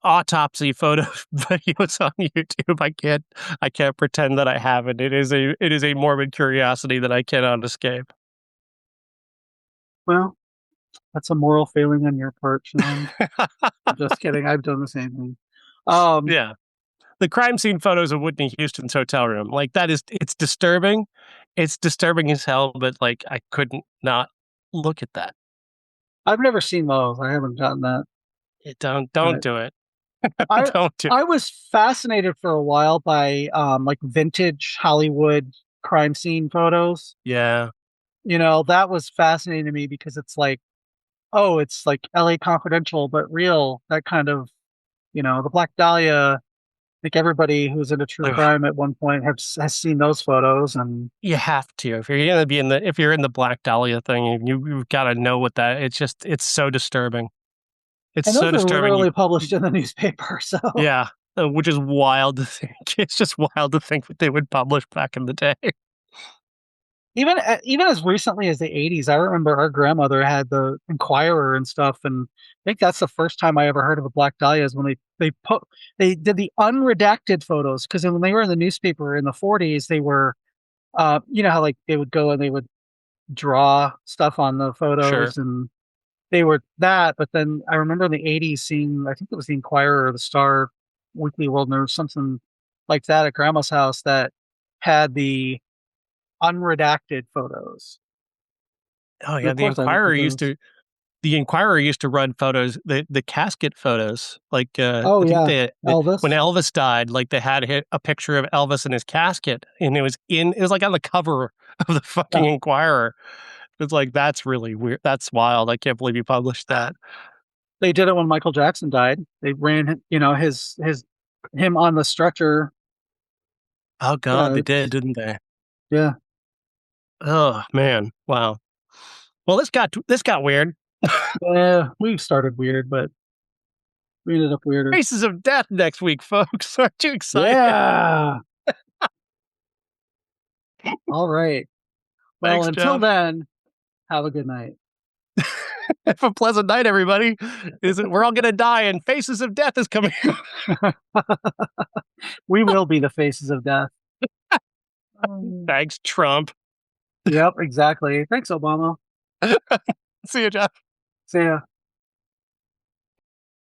autopsy photo videos on YouTube. I can't pretend that I haven't. It is a morbid curiosity that I cannot escape. Well, that's a moral failing on your part, Sean. I'm just kidding. I've done the same thing. Yeah. The crime scene photos of Whitney Houston's hotel room, like it's disturbing. It's disturbing as hell, but like I couldn't not look at that. I've never seen those. I haven't gotten that. Don't do it. Don't do it. I was fascinated for a while by like vintage Hollywood crime scene photos. Yeah. That was fascinating to me because it's like, oh, it's like LA Confidential, but real. That kind of, the Black Dahlia. I think everybody who's into true crime at one point has seen those photos, and you have to. If you're gonna be if you're in the Black Dahlia thing, you've got to know what that. It's so disturbing. It's so disturbing. Literally published in the newspaper. So yeah, which is wild to think. It's just wild to think what they would publish back in the day. even as recently as the 80s, I remember our grandmother had the Inquirer and stuff, and I think that's the first time I ever heard of a Black Dahlias when they did the unredacted photos, because when they were in the newspaper in the 40s, they were you know how like they would go and they would draw stuff on the Sure. photos, and they were that. But then I remember in the 80s seeing, I think it was the Inquirer or the Star Weekly World News, something like that at grandma's house that had the unredacted photos. Oh And yeah, of course I looked at those. the Inquirer used to run photos, the casket photos. Like Oh I think yeah, when Elvis. Elvis died, like they had a picture of Elvis in his casket, and it was like on the cover of the Yeah, fucking Inquirer. It's like that's really weird. That's wild. I can't believe you published that. they did it when Michael Jackson died. They ran, his him on the stretcher. Oh God, Yeah, they did, didn't they? yeah, Oh man, wow. Well, this got weird. yeah. We started weird, but we ended up weirder. Faces of Death next week, folks. Aren't you excited? Yeah. All right. Well, Thanks, until Jeff. then, have a good night. Have a pleasant night, everybody. Isn't we're all gonna die, and Faces of Death is coming. We will be the faces of death. Thanks, Trump. Yep, exactly. Thanks, Obama. See you, Jeff. See ya.